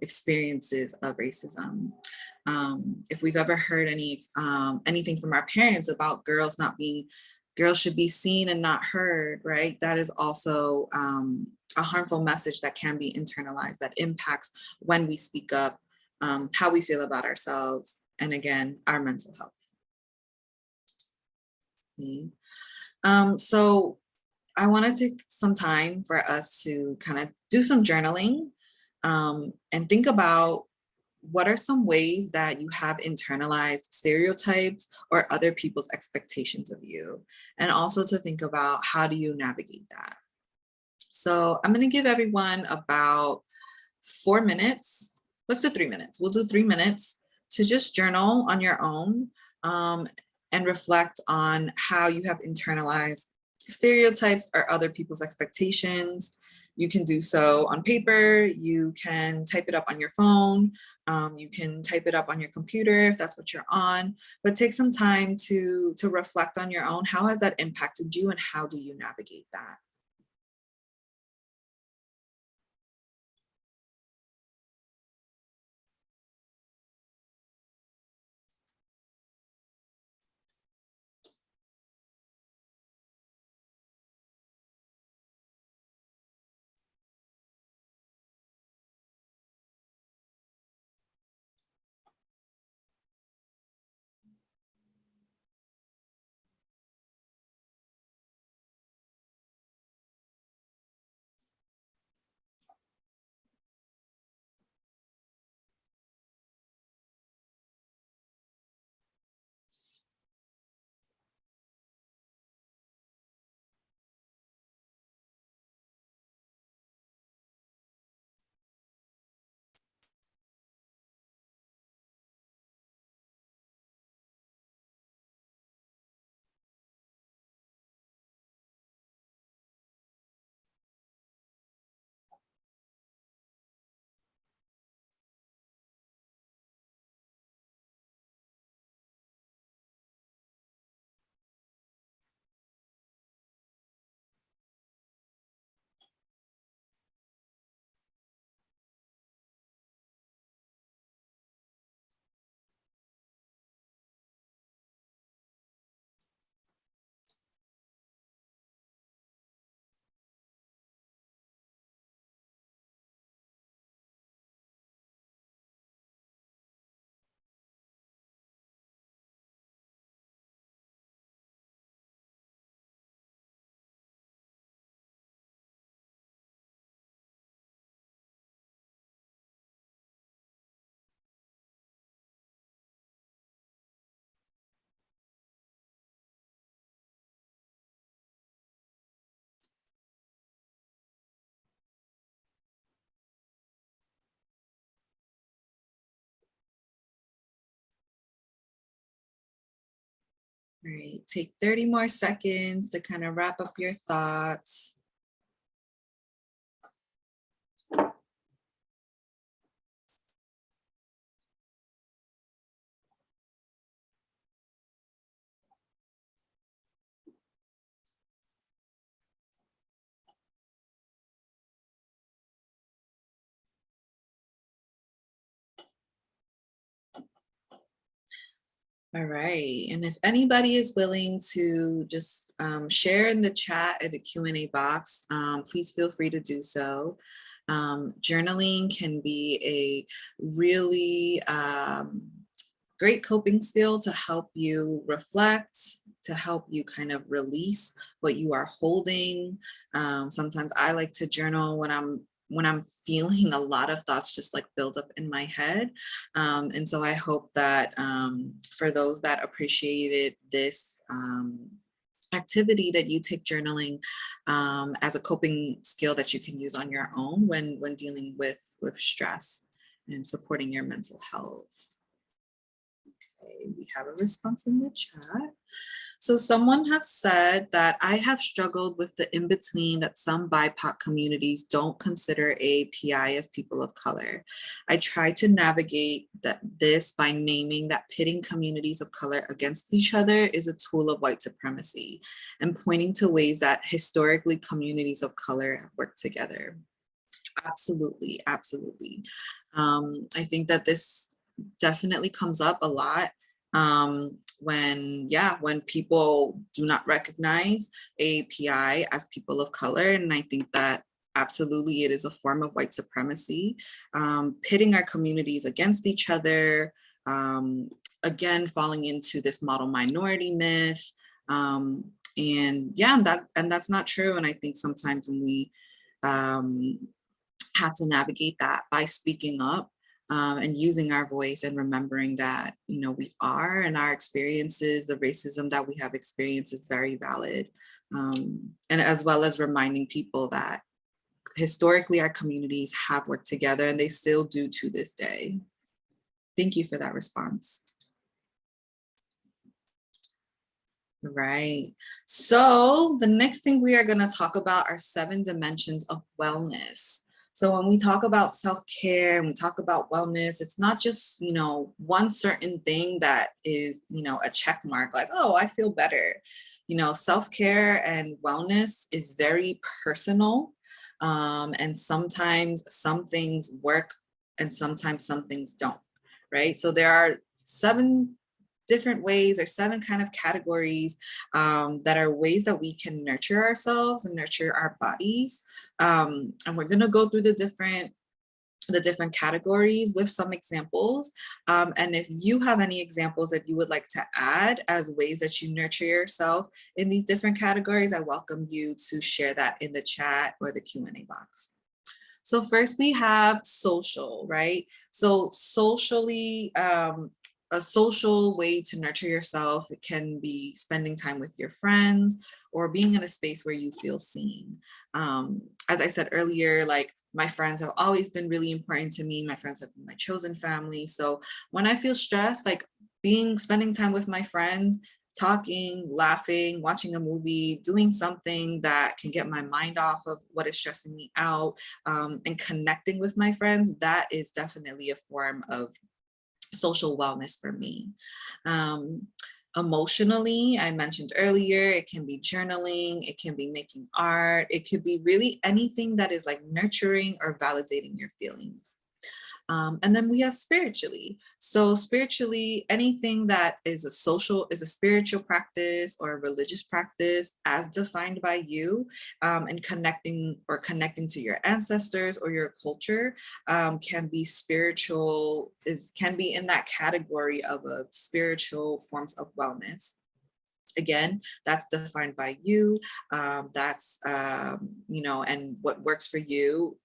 experiences of racism. If we've ever heard anything from our parents about girls should be seen and not heard, right? That is also a harmful message that can be internalized, that impacts when we speak up, how we feel about ourselves, and again, our mental health. So I want to take some time for us to kind of do some journaling and think about what are some ways that you have internalized stereotypes or other people's expectations of you, and also to think about how do you navigate that. So I'm going to give everyone about 4 minutes. Let's do 3 minutes. We'll do 3 minutes to just journal on your own and reflect on how you have internalized stereotypes or other people's expectations. You can do so on paper, you can type it up on your phone, you can type it up on your computer if that's what you're on, but take some time to reflect on your own. How has that impacted you and how do you navigate that? All right, take 30 more seconds to kind of wrap up your thoughts. All right, and if anybody is willing to just share in the chat or the Q&A box, please feel free to do so. Journaling can be a really great coping skill to help you reflect, to help you kind of release what you are holding. Sometimes I like to journal when I'm feeling a lot of thoughts just like build up in my head. And so I hope that for those that appreciated this activity, that you take journaling as a coping skill that you can use on your own when dealing with stress and supporting your mental health. Okay, we have a response in the chat. So someone has said that I have struggled with the in-between that some BIPOC communities don't consider AAPI as people of color. I try to navigate this by naming that pitting communities of color against each other is a tool of white supremacy and pointing to ways that historically communities of color have worked together. Absolutely, absolutely. I think that this definitely comes up a lot when people do not recognize AAPI as people of color. And I think that absolutely it is a form of white supremacy, pitting our communities against each other, again, falling into this model minority myth. And that's not true. And I think sometimes when we have to navigate that by speaking up and using our voice and remembering that, we are, and our experiences, the racism that we have experienced is very valid. And as well as reminding people that historically our communities have worked together and they still do to this day. Thank you for that response. Right. So the next thing we are going to talk about are 7 dimensions of wellness. So when we talk about self-care and we talk about wellness, it's not just, one certain thing that is, a check mark, like, oh, I feel better. Self-care and wellness is very personal. And sometimes some things work and sometimes some things don't, right? So there are 7 different ways or 7 kind of categories that are ways that we can nurture ourselves and nurture our bodies. And we're going to go through the different categories with some examples. And if you have any examples that you would like to add as ways that you nurture yourself in these different categories, I welcome you to share that in the chat or the Q&A box. So first we have social, right? So socially, a social way to nurture yourself, it can be spending time with your friends or being in a space where you feel seen. As I said earlier, like my friends have always been really important to me. My friends have been my chosen family. So when I feel stressed, like spending time with my friends, talking, laughing, watching a movie, doing something that can get my mind off of what is stressing me out, and connecting with my friends, that is definitely a form of social wellness for me. Emotionally, I mentioned earlier, it can be journaling, it can be making art, it could be really anything that is like nurturing or validating your feelings. And then we have spiritually. So spiritually, anything that is a spiritual practice or a religious practice as defined by you, and connecting to your ancestors or your culture, can be spiritual, can be in that category of a spiritual forms of wellness. Again, that's defined by you. That's, and what works for you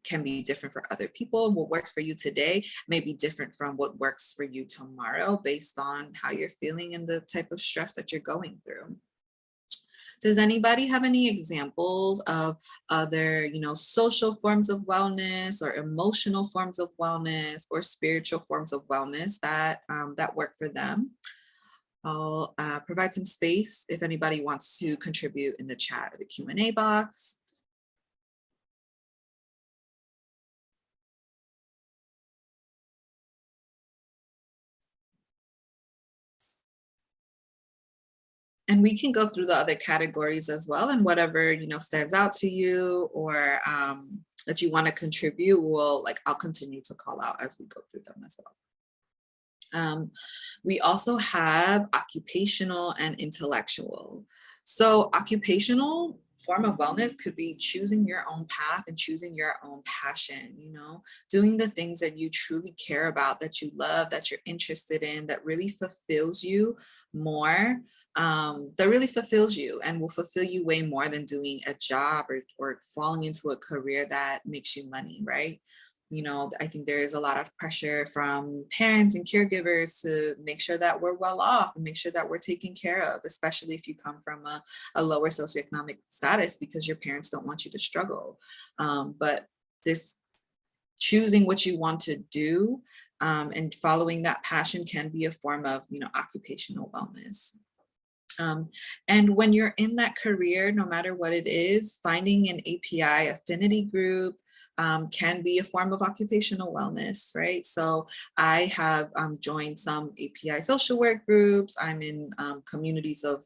can be different for other people. What works for you today may be different from what works for you tomorrow based on how you're feeling and the type of stress that you're going through. Does anybody have any examples of other, social forms of wellness or emotional forms of wellness or spiritual forms of wellness that work for them? I'll provide some space if anybody wants to contribute in the chat or the Q&A box. And we can go through the other categories as well, and whatever, you know, stands out to you or that you want to contribute, I'll continue to call out as we go through them as well. We also have occupational and intellectual. So occupational form of wellness could be choosing your own path and choosing your own passion, you know, doing the things that you truly care about, that you love, that you're interested in, that really fulfills you more. That really fulfills you and will fulfill you way more than doing a job or falling into a career that makes you money, right? You know, I think there is a lot of pressure from parents and caregivers to make sure that we're well off and make sure that we're taken care of, especially if you come from a lower socioeconomic status, because your parents don't want you to struggle. But this choosing what you want to do and following that passion can be a form of, you know, occupational wellness. And when you're in that career, no matter what it is, finding an API affinity group can be a form of occupational wellness, right? So I have joined some API social work groups. I'm in communities of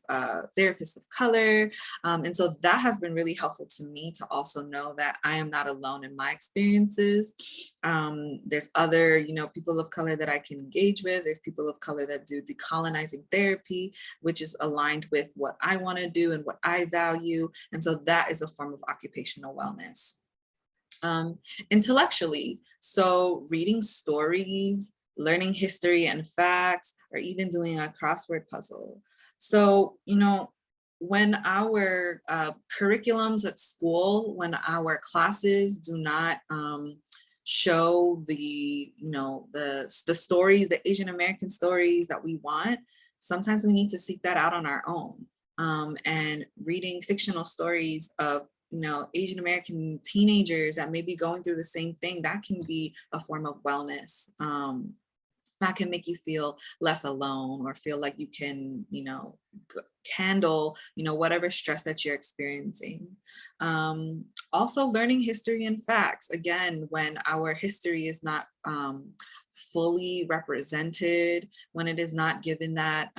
therapists of color. And so that has been really helpful to me to also know that I am not alone in my experiences. There's other, you know, people of color that I can engage with. There's people of color that do decolonizing therapy, which is aligned with what I want to do and what I value. And so that is a form of occupational wellness. Intellectually, so reading stories, learning history and facts, or even doing a crossword puzzle. So, you know, when our curriculums at school, when our classes do not show the, you know, the stories, the Asian American stories that we want, sometimes we need to seek that out on our own. And reading fictional stories of, you know, Asian American teenagers that may be going through the same thing, that can be a form of wellness. That can make you feel less alone or feel like you can, you know, handle, you know, whatever stress that you're experiencing. Also learning history and facts. Again, when our history is not fully represented, when it is not given that,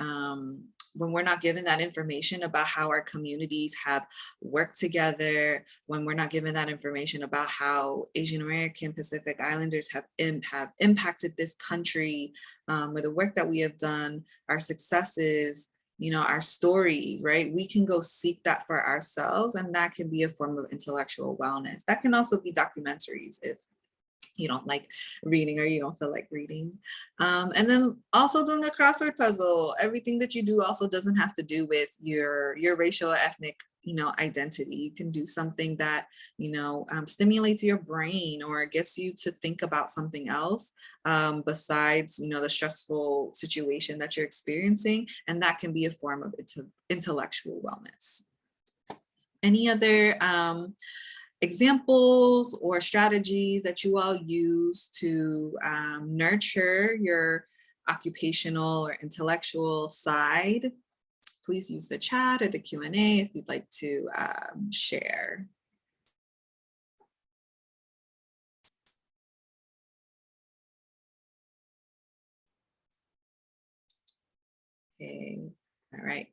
when we're not given that information about how our communities have worked together, when we're not given that information about how Asian American Pacific Islanders have impacted this country, or the work that we have done, our successes, you know, our stories, right? We can go seek that for ourselves, and that can be a form of intellectual wellness. That can also be documentaries if you don't like reading or you don't feel like reading. And then also doing a crossword puzzle. Everything that you do also doesn't have to do with your racial or ethnic, you know, identity. You can do something that, you know, stimulates your brain or gets you to think about something else besides, you know, the stressful situation that you're experiencing. And that can be a form of intellectual wellness. Any other examples or strategies that you all use to nurture your occupational or intellectual side? Please use the chat or the Q&A if you'd like to share. Okay, all right.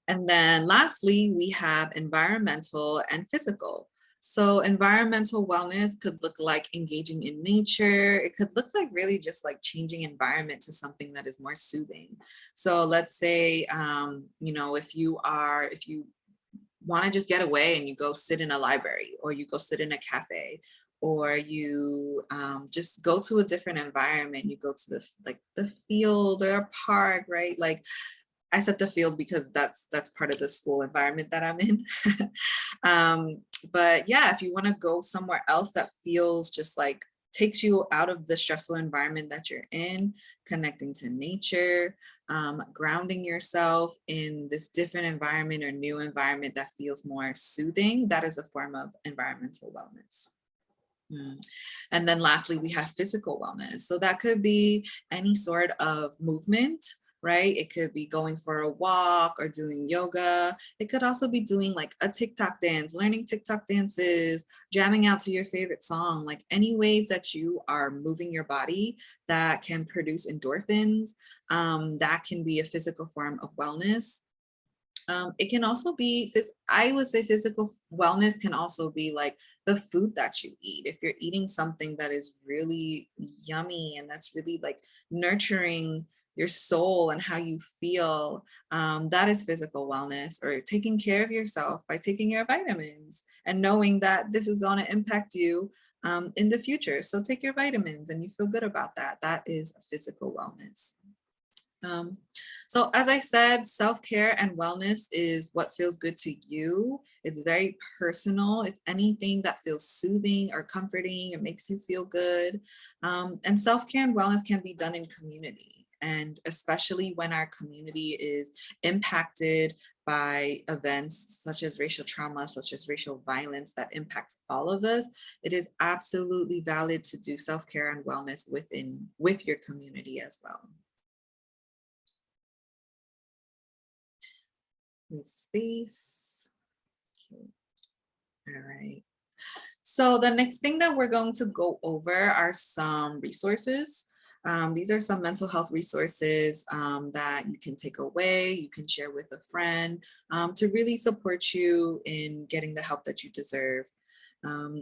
And then lastly, we have environmental and physical. So environmental wellness could look like engaging in nature. It could look like really just like changing environment to something that is more soothing. So let's say, you know, if you want to just get away and you go sit in a library or you go sit in a cafe, or you just go to a different environment, you go to the field or a park, right? Like, I said the field because that's part of the school environment that I'm in. But yeah, if you want to go somewhere else that feels just like takes you out of the stressful environment that you're in, connecting to nature, grounding yourself in this different environment or new environment that feels more soothing, that is a form of environmental wellness. And then lastly, we have physical wellness. So that could be any sort of movement, right? It could be going for a walk or doing yoga. It could also be doing like a TikTok dance, learning TikTok dances, jamming out to your favorite song, like any ways that you are moving your body that can produce endorphins. That can be a physical form of wellness. It can also be, I would say physical wellness can also be like the food that you eat. If you're eating something that is really yummy and that's really like nurturing your soul and how you feel, that is physical wellness. Or taking care of yourself by taking your vitamins and knowing that this is going to impact you in the future. So take your vitamins and you feel good about that. That is physical wellness. So as I said, self-care and wellness is what feels good to you. It's very personal. It's anything that feels soothing or comforting. It makes you feel good. And self-care and wellness can be done in community. And especially when our community is impacted by events such as racial trauma, such as racial violence that impacts all of us, it is absolutely valid to do self-care and wellness with your community as well. Move space. All right. So the next thing that we're going to go over are some resources. These are some mental health resources that you can take away, you can share with a friend to really support you in getting the help that you deserve.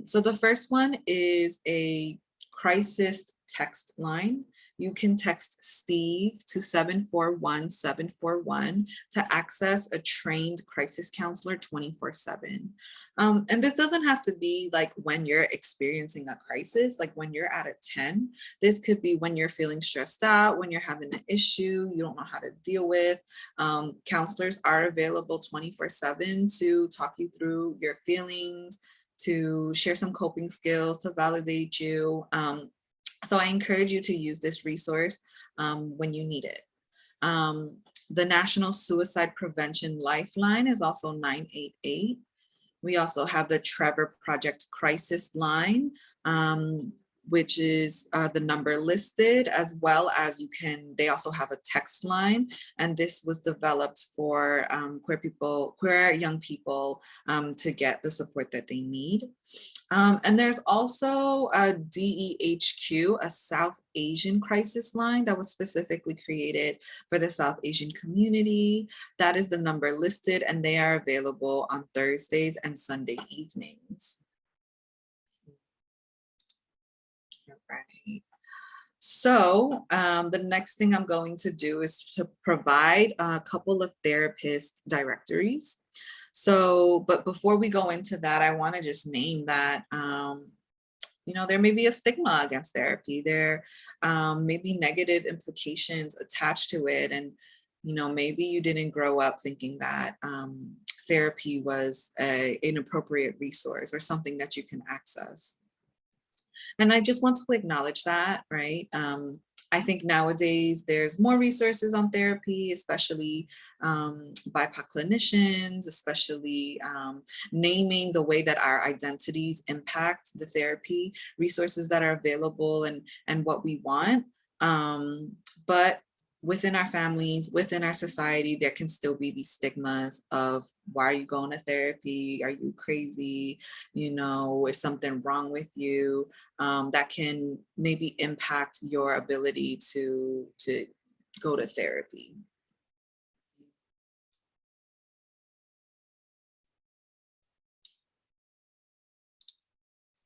So the first one is a crisis text line. You can text Steve to 741-741 to access a trained crisis counselor 24/7. And this doesn't have to be like when you're experiencing a crisis, like when you're at a 10. This could be when you're feeling stressed out, when you're having an issue you don't know how to deal with. Counselors are available 24/7 to talk you through your feelings, to share some coping skills, to validate you. So I encourage you to use this resource when you need it. The National Suicide Prevention Lifeline is also 988. We also have the Trevor Project Crisis Line, which is the number listed, as well as they also have a text line. And this was developed for queer young people to get the support that they need. And there's also a DEHQ, a South Asian crisis line that was specifically created for the South Asian community. That is the number listed, and they are available on Thursdays and Sunday evenings. Right. So the next thing I'm going to do is to provide a couple of therapist directories. So, but before we go into that, I want to just name that, there may be a stigma against therapy. There may be negative implications attached to it. And, maybe you didn't grow up thinking that therapy was an appropriate resource or something that you can access. And I just want to acknowledge that, right? I think nowadays there's more resources on therapy, especially BIPOC clinicians, especially naming the way that our identities impact the therapy resources that are available and what we want. But within our families, within our society, there can still be these stigmas of, why are you going to therapy? Are you crazy? Is something wrong with you? That can maybe impact your ability to go to therapy.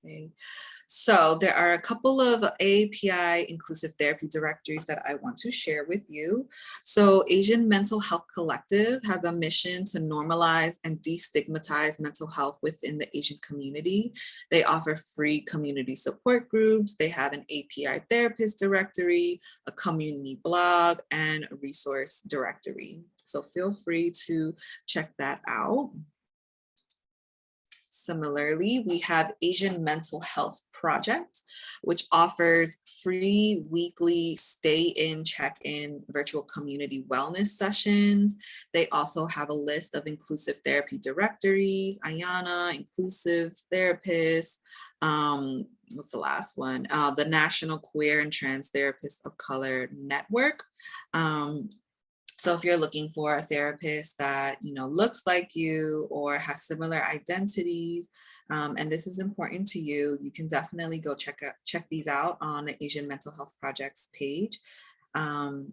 Okay. So there are a couple of AAPI inclusive therapy directories that I want to share with you. So Asian Mental Health Collective has a mission to normalize and destigmatize mental health within the Asian community. They offer free community support groups. They have an API therapist directory, a community blog, and a resource directory. So feel free to check that out. Similarly, we have Asian Mental Health Project, which offers free weekly stay-in, check-in virtual community wellness sessions. They also have a list of inclusive therapy directories, Ayana, inclusive therapists. What's the last one? The National Queer and Trans Therapists of Color Network. So if you're looking for a therapist that, looks like you or has similar identities, and this is important to you, you can definitely go check these out on the Asian Mental Health Project's page. And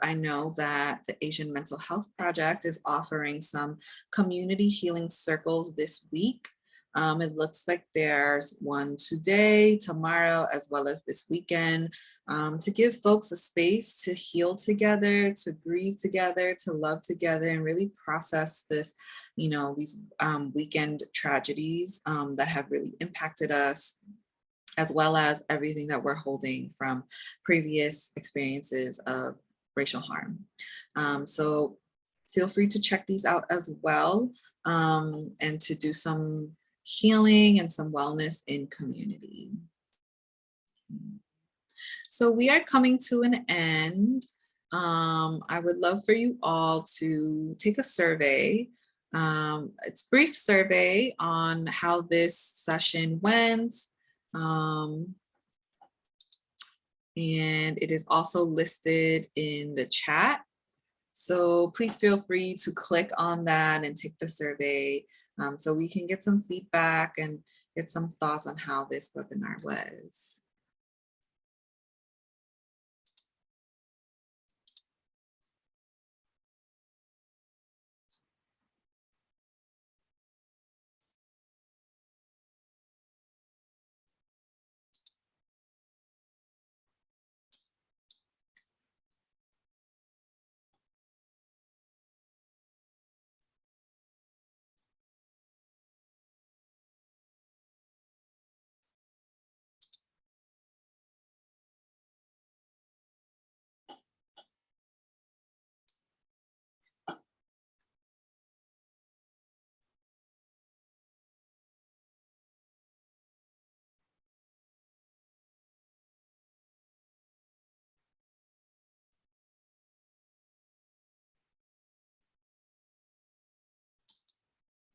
I know that the Asian Mental Health Project is offering some community healing circles this week. It looks like there's one today, tomorrow, as well as this weekend, to give folks a space to heal together, to grieve together, to love together, and really process this, these weekend tragedies that have really impacted us, as well as everything that we're holding from previous experiences of racial harm. So feel free to check these out as well, and to do some healing and some wellness in community. So we are coming to an end. I would love for you all to take a survey. It's a brief survey on how this session went. And it is also listed in the chat. So please feel free to click on that and take the survey, so we can get some feedback and get some thoughts on how this webinar was.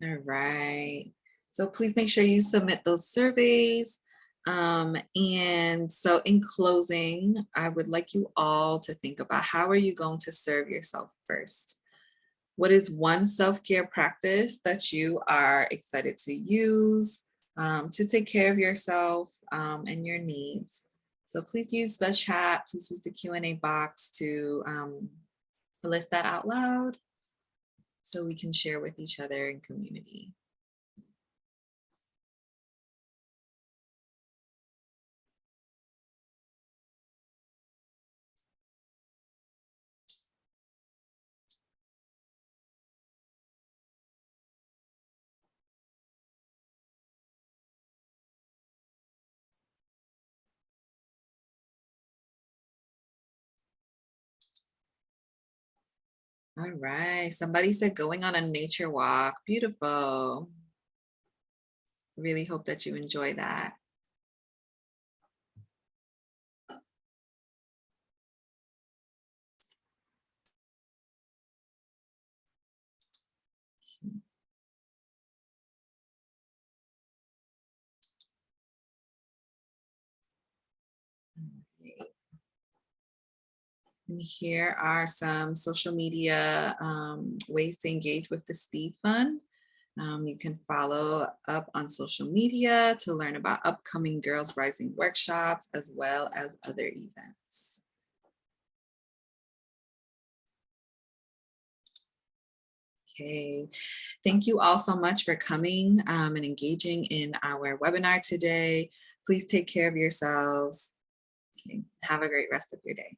All right. So please make sure you submit those surveys. And so in closing, I would like you all to think about, how are you going to serve yourself first? What is one self-care practice that you are excited to use to take care of yourself and your needs? So please use the chat, please use the Q&A box to list that out loud, so we can share with each other in community. All right, somebody said going on a nature walk. Beautiful. Really hope that you enjoy that. And here are some social media ways to engage with the Steve Fund. You can follow up on social media to learn about upcoming Girls Rising workshops, as well as other events. Okay, thank you all so much for coming and engaging in our webinar today. Please take care of yourselves. Okay. Have a great rest of your day.